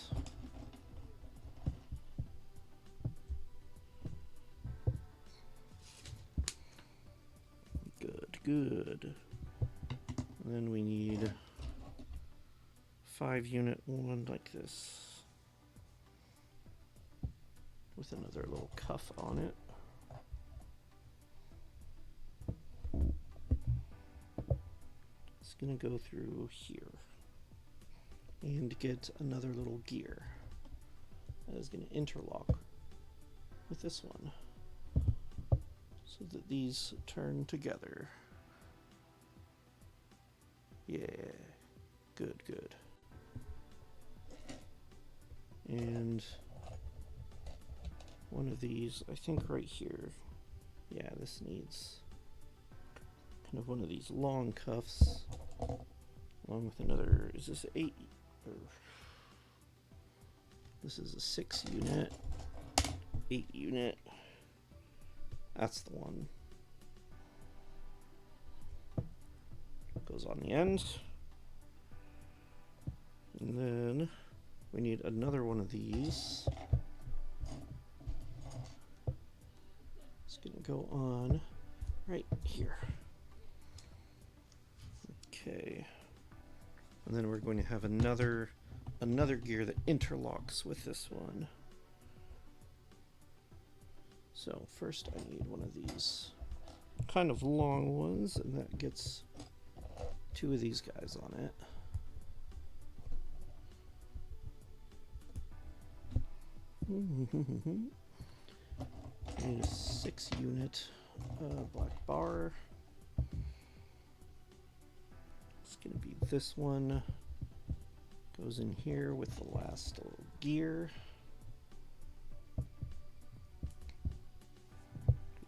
Good. And then we need 5-unit one like this with another little cuff on it. It's gonna go through here and get another little gear that is gonna interlock with this one so that these turn together. Yeah, good. And one of these, I think right here, yeah, this needs kind of one of these long cuffs, along with another, is this 8, or this is a 6-unit, 8-unit, that's the one. Goes on the end, and then we need another one of these. It's gonna go on right here. Okay, and then we're going to have another gear that interlocks with this one. So first I need one of these kind of long ones, and that gets 2 of these guys on it. I need a 6-unit black bar. It's going to be this one. Goes in here with the last little gear.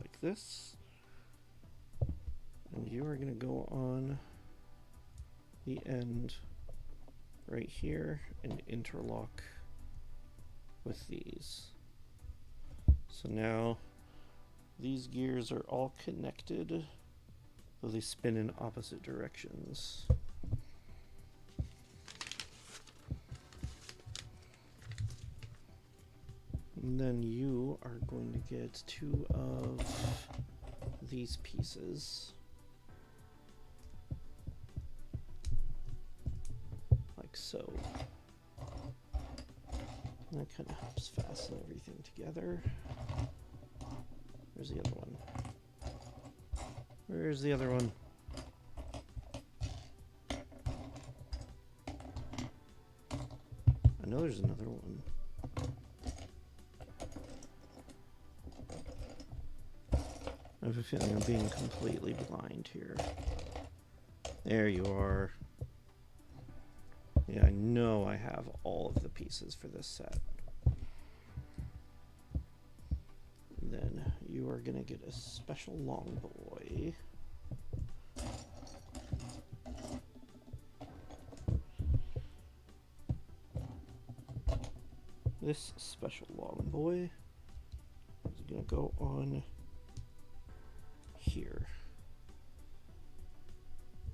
Like this. And you are going to go on the end right here and interlock with these. So now these gears are all connected, though they spin in opposite directions. And then you are going to get 2 of these pieces. So that kind of helps fasten everything together. Where's the other one? Where's the other one? I know there's another one. I have a feeling I'm being completely blind here. There you are. Yeah, I know I have all of the pieces for this set. Then you are going to get a special long boy. This special long boy is going to go on here.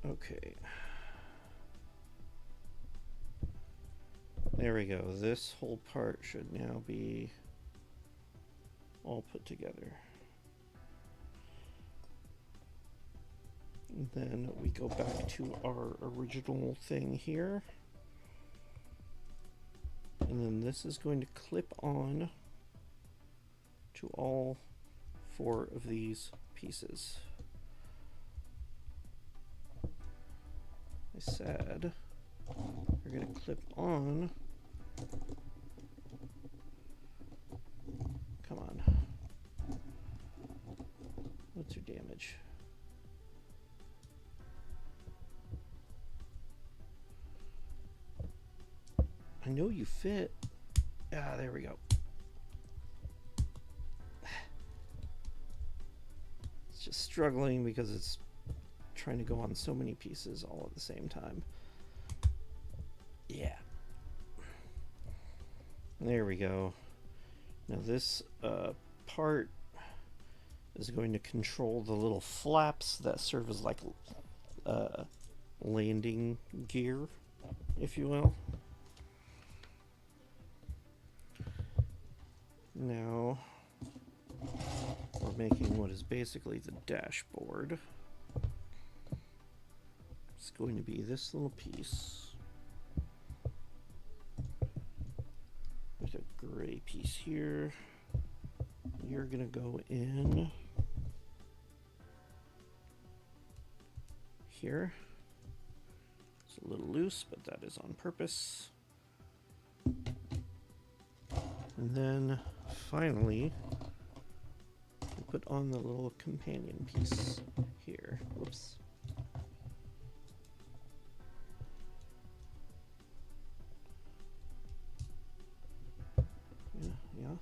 Okay. There we go. This whole part should now be all put together. And then we go back to our original thing here. And then this is going to clip on to all 4 of these pieces. I said we're going to clip on. Come on. What's your damage? I know you fit. Ah, there we go. It's just struggling because it's trying to go on so many pieces all at the same time. Yeah. There we go. Now this part is going to control the little flaps that serve as like landing gear, if you will. Now we're making what is basically the dashboard. It's going to be this little piece with a gray piece here. You're gonna go in here. It's a little loose, but that is on purpose. And then finally, we put on the little companion piece here. Whoops. Yeah.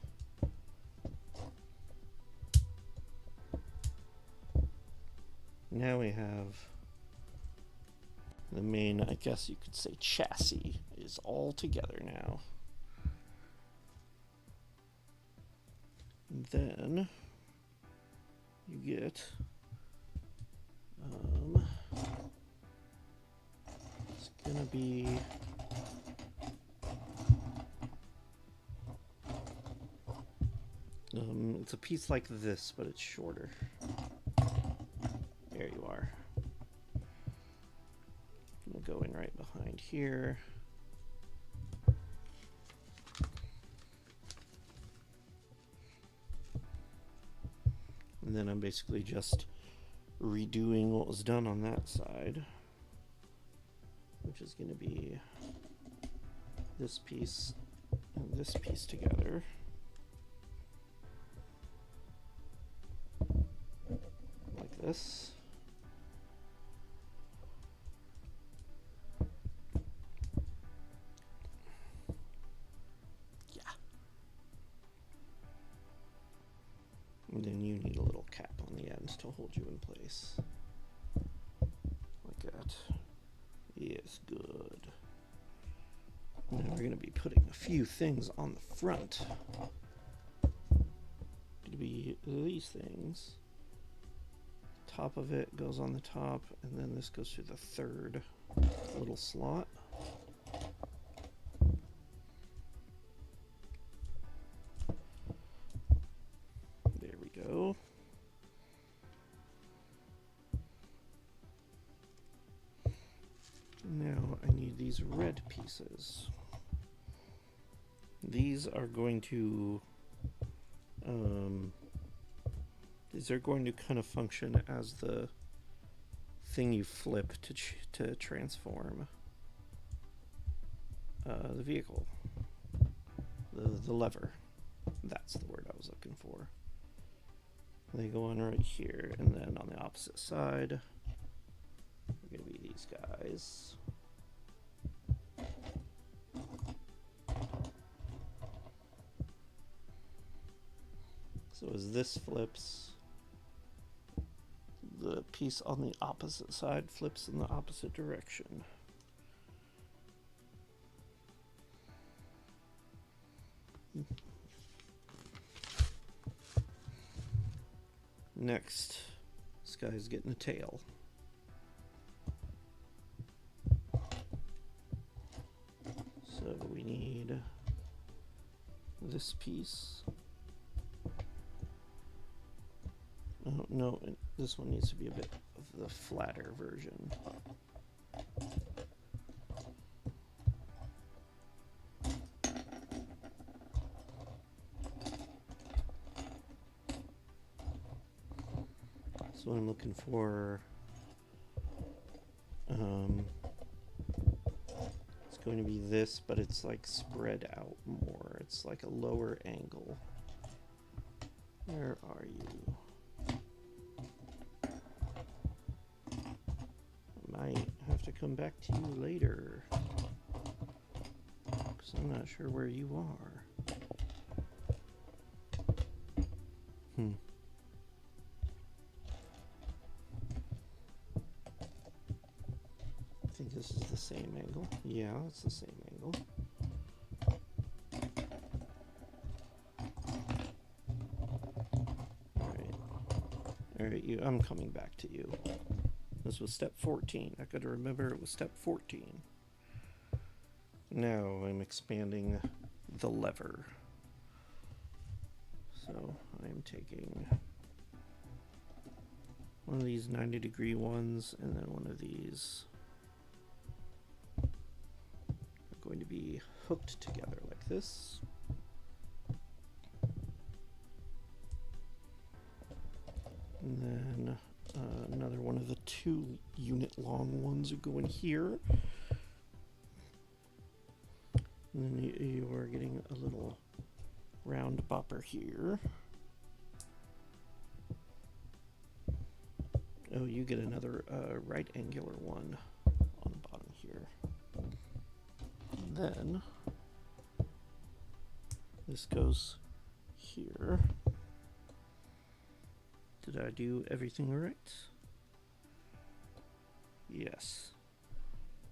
Now we have the main, I guess you could say, chassis is all together now. And then you get it's gonna be it's a piece like this, but it's shorter. There you are. I'm gonna go in right behind here. And then I'm basically just redoing what was done on that side, which is going to be this piece and this piece together. Like this. Yeah. And then you need a little cap on the end to hold you in place. Like that. Yes, good. Now we're going to be putting a few things on the front. It'll be these things. Top of it goes on the top, and then this goes through the third little slot. There we go. Now I need these red pieces. These are going to kind of function as the thing you flip to transform the vehicle. The lever. That's the word I was looking for. They go on right here, and then on the opposite side, are going to be these guys. So as this flips, the piece on the opposite side flips in the opposite direction. Next, this guy's getting a tail. So we need this piece. Oh, no, this one needs to be a bit of the flatter version. So I'm looking for, it's going to be this, but it's like spread out more. It's like a lower angle. Where are you? Might have to come back to you later, because I'm not sure where you are. I think this is the same angle. Yeah, it's the same angle. Alright, I'm coming back to you. This was step 14. I gotta remember it was step 14. Now I'm expanding the lever. So I'm taking one of these 90-degree ones and then one of these are going to be hooked together like this. And then another one of the 2-unit long ones are going here. And then you are getting a little round bopper here. Oh, you get another right angular one on the bottom here. And then this goes here. Did I do everything right? Yes.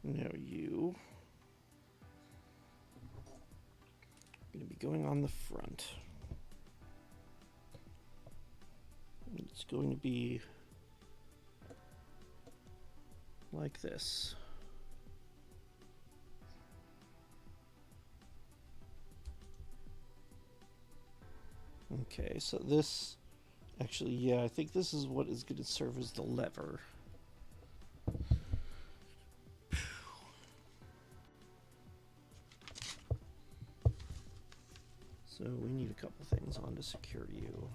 Now you are going to be going on the front. It's going to be like this. Okay, so this actually, yeah, I think this is what is going to serve as the lever. So we need a couple things on to secure you.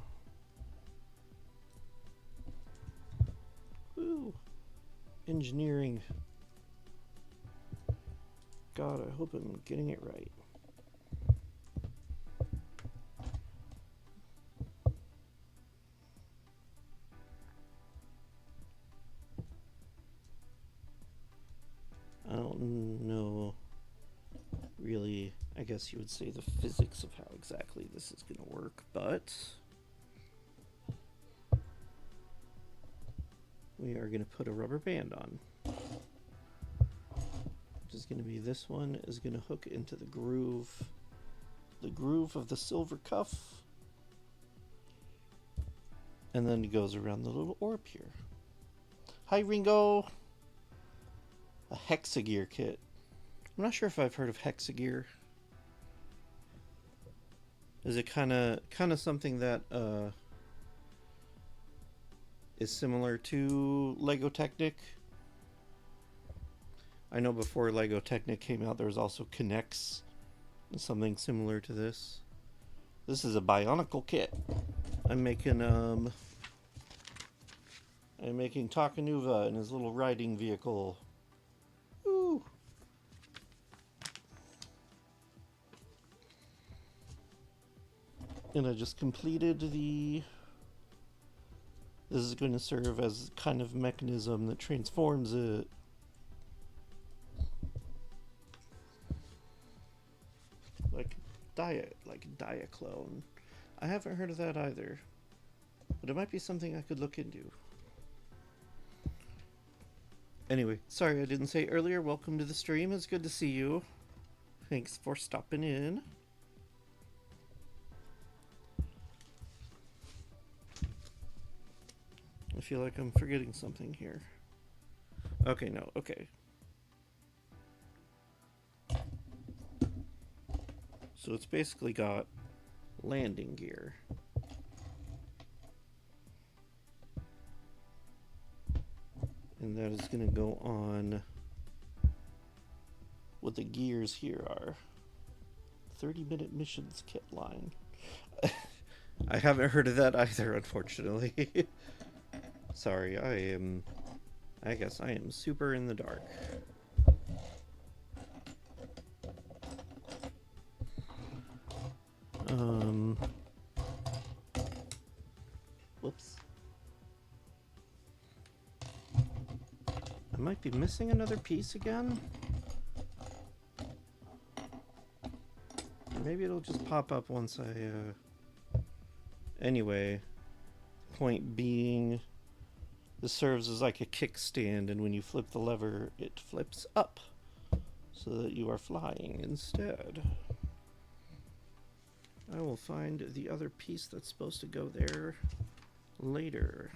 Woo! Engineering. God, I hope I'm getting it right. I don't know, really, I guess you would say the physics of how exactly this is going to work, but we are going to put a rubber band on. Which is going to be this one is going to hook into the groove of the silver cuff, and then it goes around the little orb here. Hi, Ringo! A hexagear kit. I'm not sure if I've heard of hexagear. Is it kind of something that is similar to Lego Technic? I know before Lego Technic came out, there was also Connects, something similar to this. This is a Bionicle kit. I'm making Takanuva in his little riding vehicle. Woo! And I just completed the This is going to serve as kind of mechanism that transforms it. Like Diaclone. I haven't heard of that either. But it might be something I could look into. Anyway, sorry I didn't say earlier, welcome to the stream. It's good to see you. Thanks for stopping in. I feel like I'm forgetting something here. Okay, no, okay. So it's basically got landing gear. And that is going to go on what the gears here are. 30-minute missions kit line. I haven't heard of that either, unfortunately. Sorry, I guess I am super in the dark. Whoops. I might be missing another piece again. Maybe it'll just pop up once I, Anyway, point being, this serves as like a kickstand, and when you flip the lever, it flips up, so that you are flying instead. I will find the other piece that's supposed to go there later.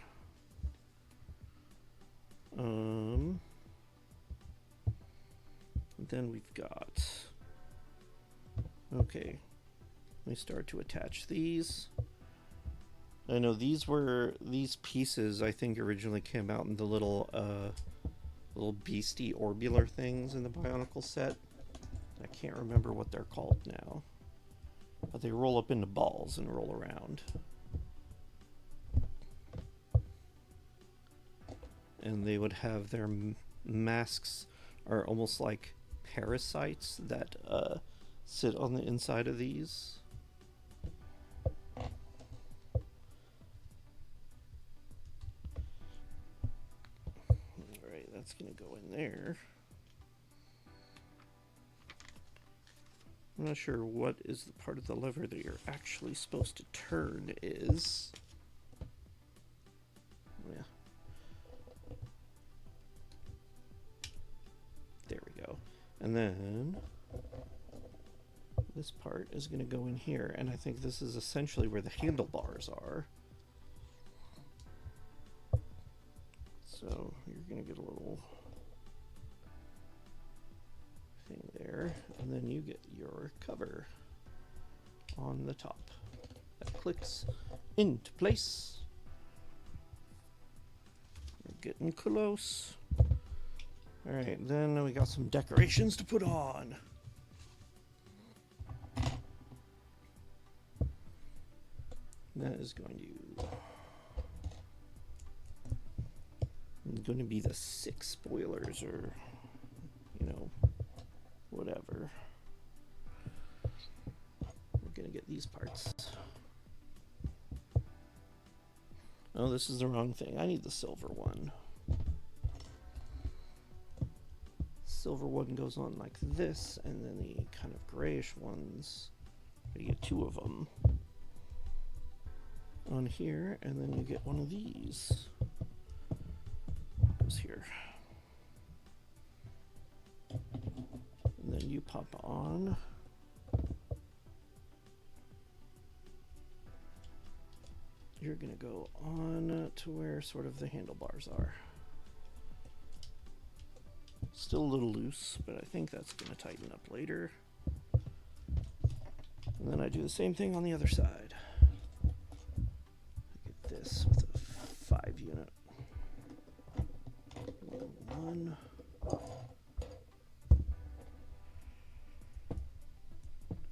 Then we've got, okay, let me start to attach these. I know these pieces I think originally came out in the little beastie orbular things in the Bionicles set. I can't remember what they're called now, but they roll up into balls and roll around. And they would have their masks are almost like parasites that sit on the inside of these. Alright, that's gonna go in there. I'm not sure what is the part of the lever that you're actually supposed to turn is. Yeah. There we go. And then this part is going to go in here, and I think this is essentially where the handlebars are. So you're going to get a little thing there, and then you get your cover on the top that clicks into place. We're getting close. Alright, then we got some decorations to put on. That is going to be the 6 spoilers, or, you know, whatever. We're going to get these parts. Oh, this is the wrong thing. I need the silver one. Silver one goes on like this, and then the kind of grayish ones, you get 2 of them on here, and then you get one of these. Goes here. And then you pop on. You're gonna go on to where sort of the handlebars are. Still a little loose, but I think that's going to tighten up later. And then I do the same thing on the other side. I get this with a 5 unit. 1.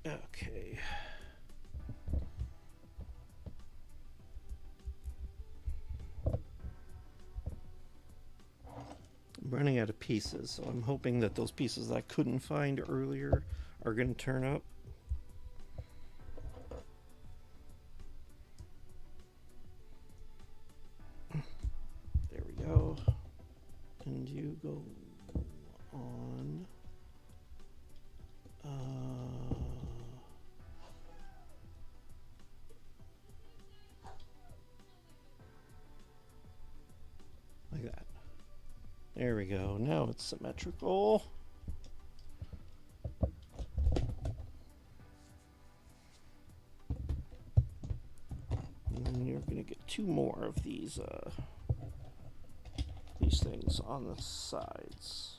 Okay. Running out of pieces, so I'm hoping that those pieces that I couldn't find earlier are going to turn up. go on. Like that. There we go. Now it's symmetrical. And then you're going to get two more of these things on the sides.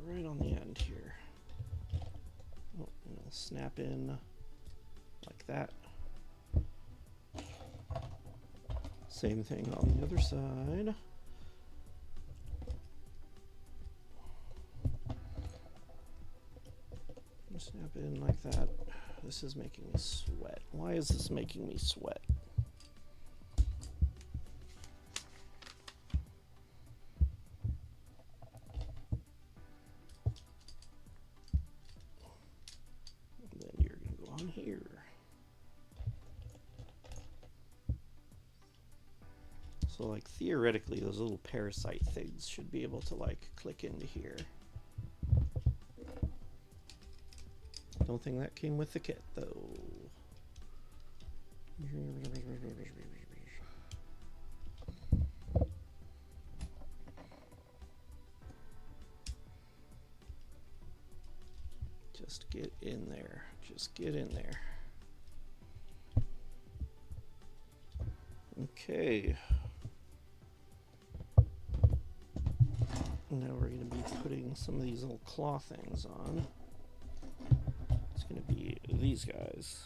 Right on the end here. Oh, and it'll snap in like that. Same thing on the other side. Snap in like that. This is making me sweat. Why is this making me sweat? Here. So like theoretically those little parasite things should be able to like click into here. Don't think that came with the kit though. Just get in there. Just get in there. Okay. Now we're going to be putting some of these little claw things on. It's going to be these guys.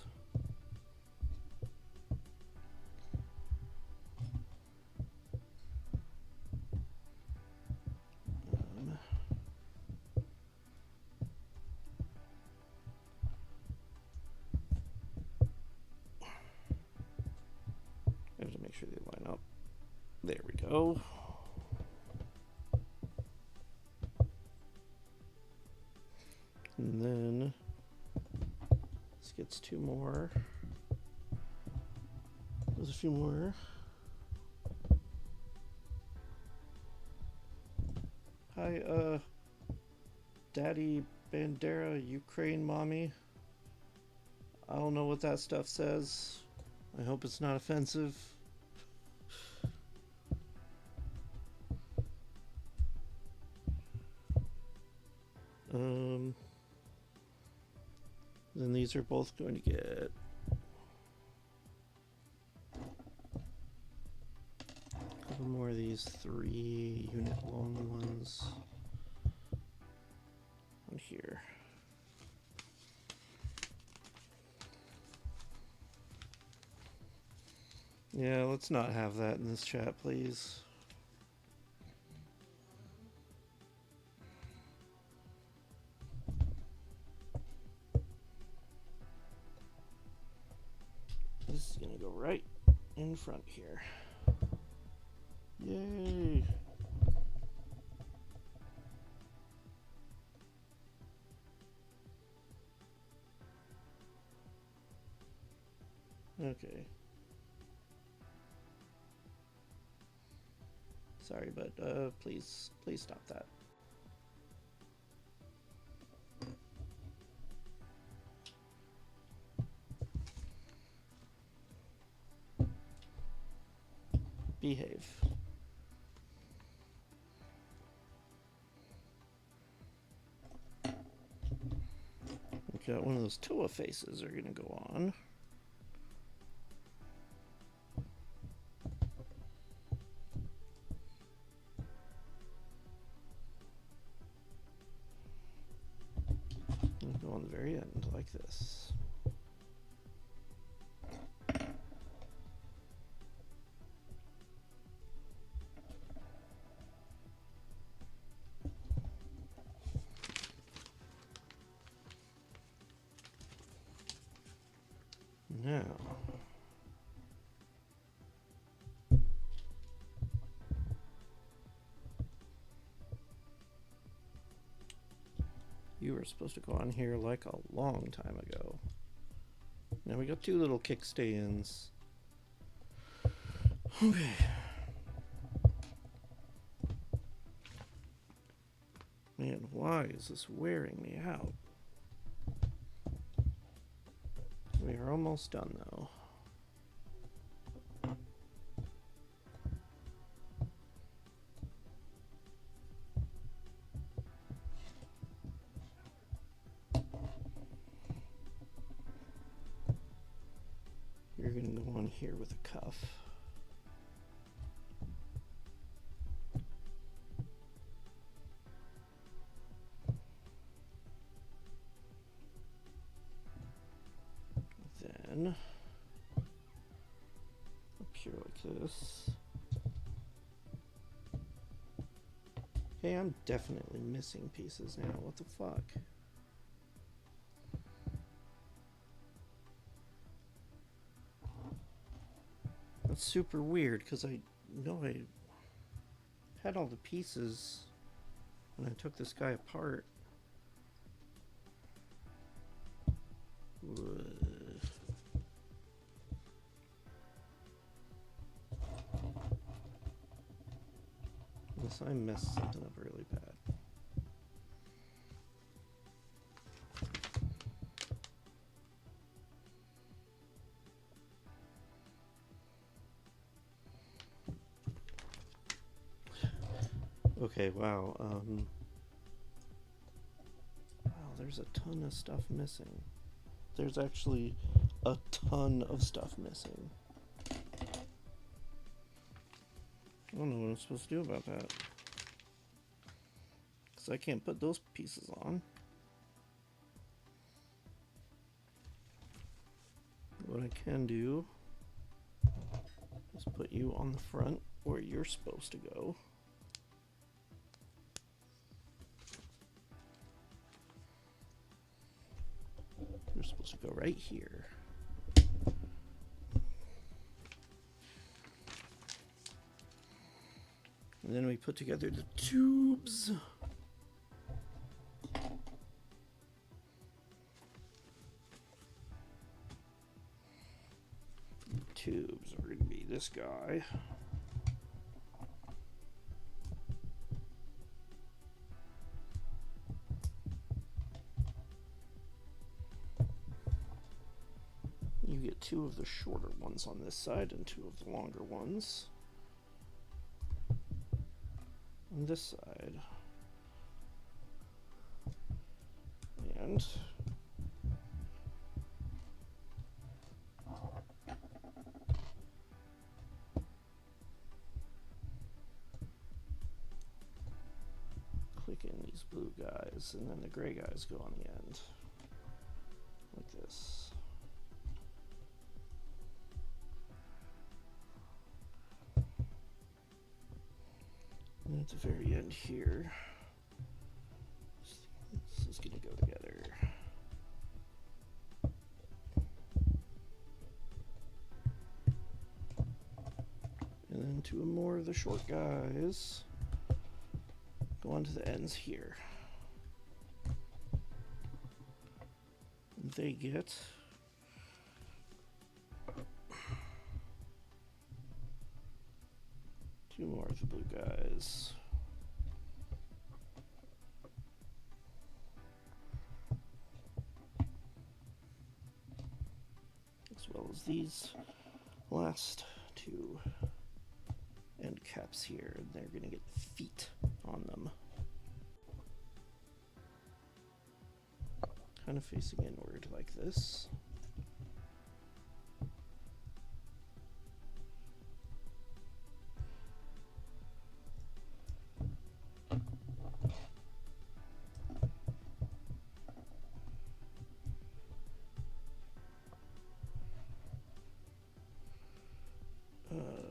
I have to make sure they line up. There we go. And then this gets two more. There's a few more. Hi, Daddy Bandera, Ukraine mommy. I don't know what that stuff says. I hope it's not offensive. Then these are both going to get a couple more of these 3-unit long ones on here. Yeah, let's not have that in this chat, please. This is gonna go right in front here. Yay! Okay. Sorry, but please stop that. Behave. We've got one of those Toa faces are gonna go on. And go on the very end like this. Now, were supposed to go on here like a long time ago. Now we got two little kickstands. Okay. Man, why is this wearing me out? We are almost done though. You're gonna go on here with a cuff. Then up here like this. Hey, I'm definitely missing pieces now. What the fuck? That's super weird because I know I had all the pieces when I took this guy apart. Unless I messed something up really bad. Okay, wow. Wow, there's a ton of stuff missing. There's actually a ton of stuff missing. I don't know what I'm supposed to do about that. Because I can't put those pieces on. What I can do is put you on the front where you're supposed to go. You're supposed to go right here. And then we put together the tubes. The tubes are going to be this guy. You get two of the shorter ones on this side and two of the longer ones on this side. And click in these blue guys, and then the gray guys go on the end, like this. And at the very end here, this is going to go together. And then two more of the short guys go onto the ends here. And they get two more of the blue guys. As well as these last two end caps here, and they're going to get feet on them. Kind of facing inward like this.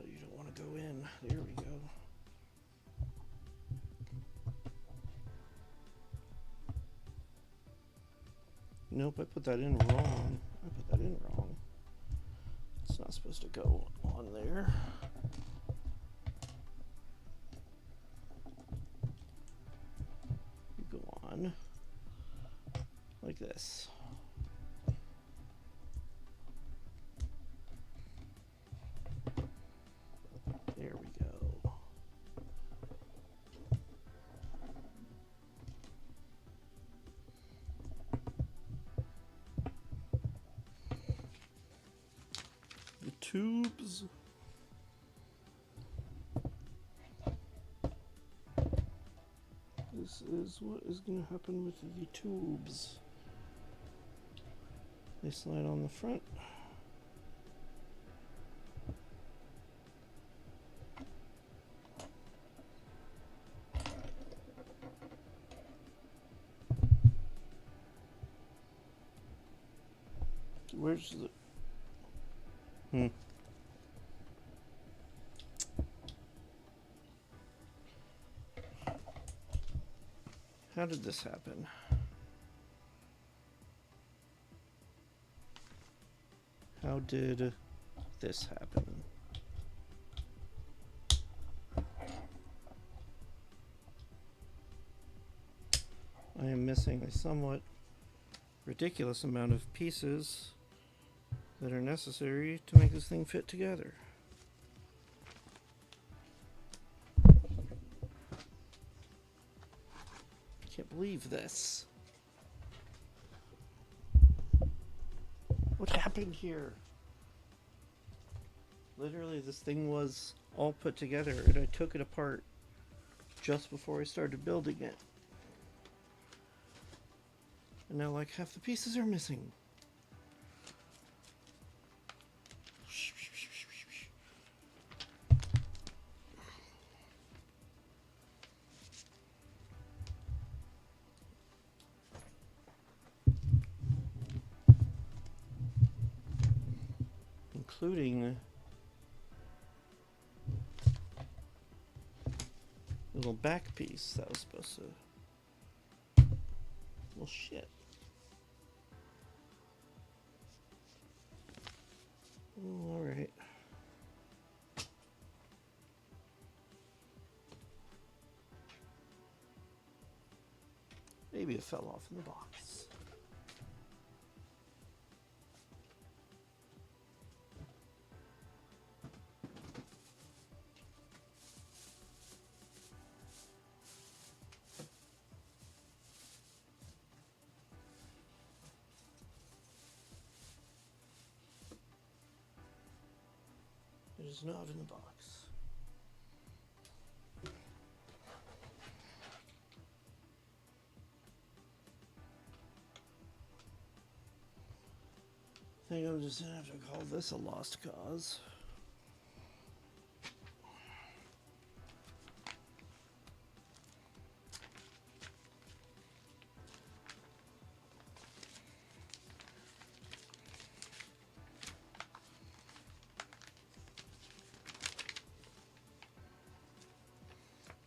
You don't want to go in. There we go. Nope, I put that in wrong. It's not supposed to go on there. You go on this. There we go. The tubes. This is what is going to happen with the tubes. They slide on the front. Where's the... How did this happen? How did this happen? I am missing a somewhat ridiculous amount of pieces that are necessary to make this thing fit together. I can't believe this. What happened here? Literally, this thing was all put together and I took it apart just before I started building it. And now like half the pieces are missing. Including the little back piece that was supposed to... Well, shit. Alright. Maybe it fell off in the box. It is not in the box. I think I'm just gonna have to call this a lost cause.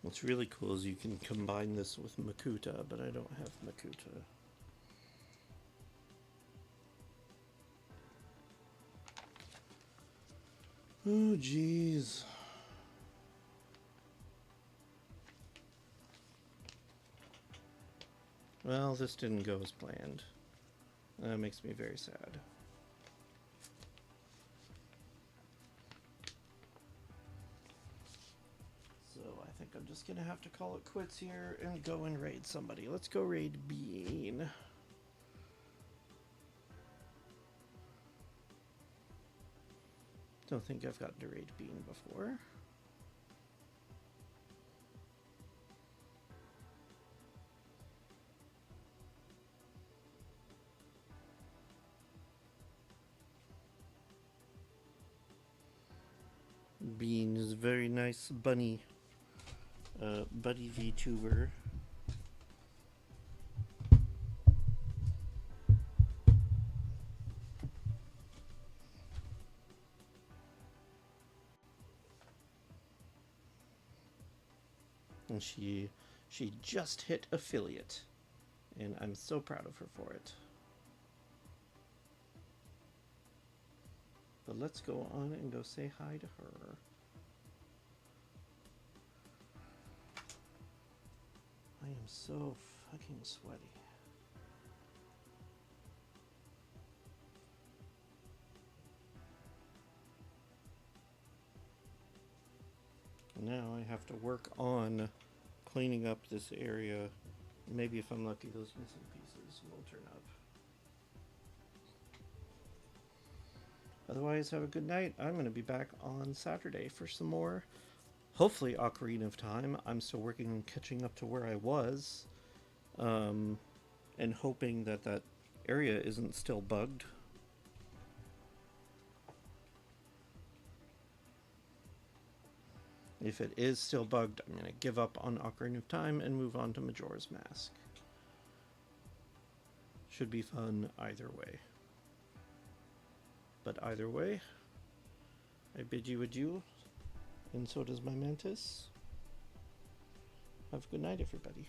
What's really cool is you can combine this with Makuta, but I don't have Makuta. Oh, jeez. Well, this didn't go as planned. That makes me very sad. So I think I'm just gonna have to call it quits here and go and raid somebody. Let's go raid Bean. Don't think I've gotten to raid Bean before. Bean is a very nice bunny, buddy VTuber. And she just hit affiliate, and I'm so proud of her for it. But let's go on and go say hi to her. I am so fucking sweaty. have to work on cleaning up this area. Maybe if I'm lucky, those missing pieces will turn up. Otherwise, have a good night. I'm going to be back on Saturday for some more, hopefully, Ocarina of Time. I'm still working on catching up to where I was, and hoping that that area isn't still bugged. If it is still bugged, I'm going to give up on Ocarina of Time and move on to Majora's Mask. Should be fun either way. But either way, I bid you adieu, and so does my mantis. Have a good night, everybody.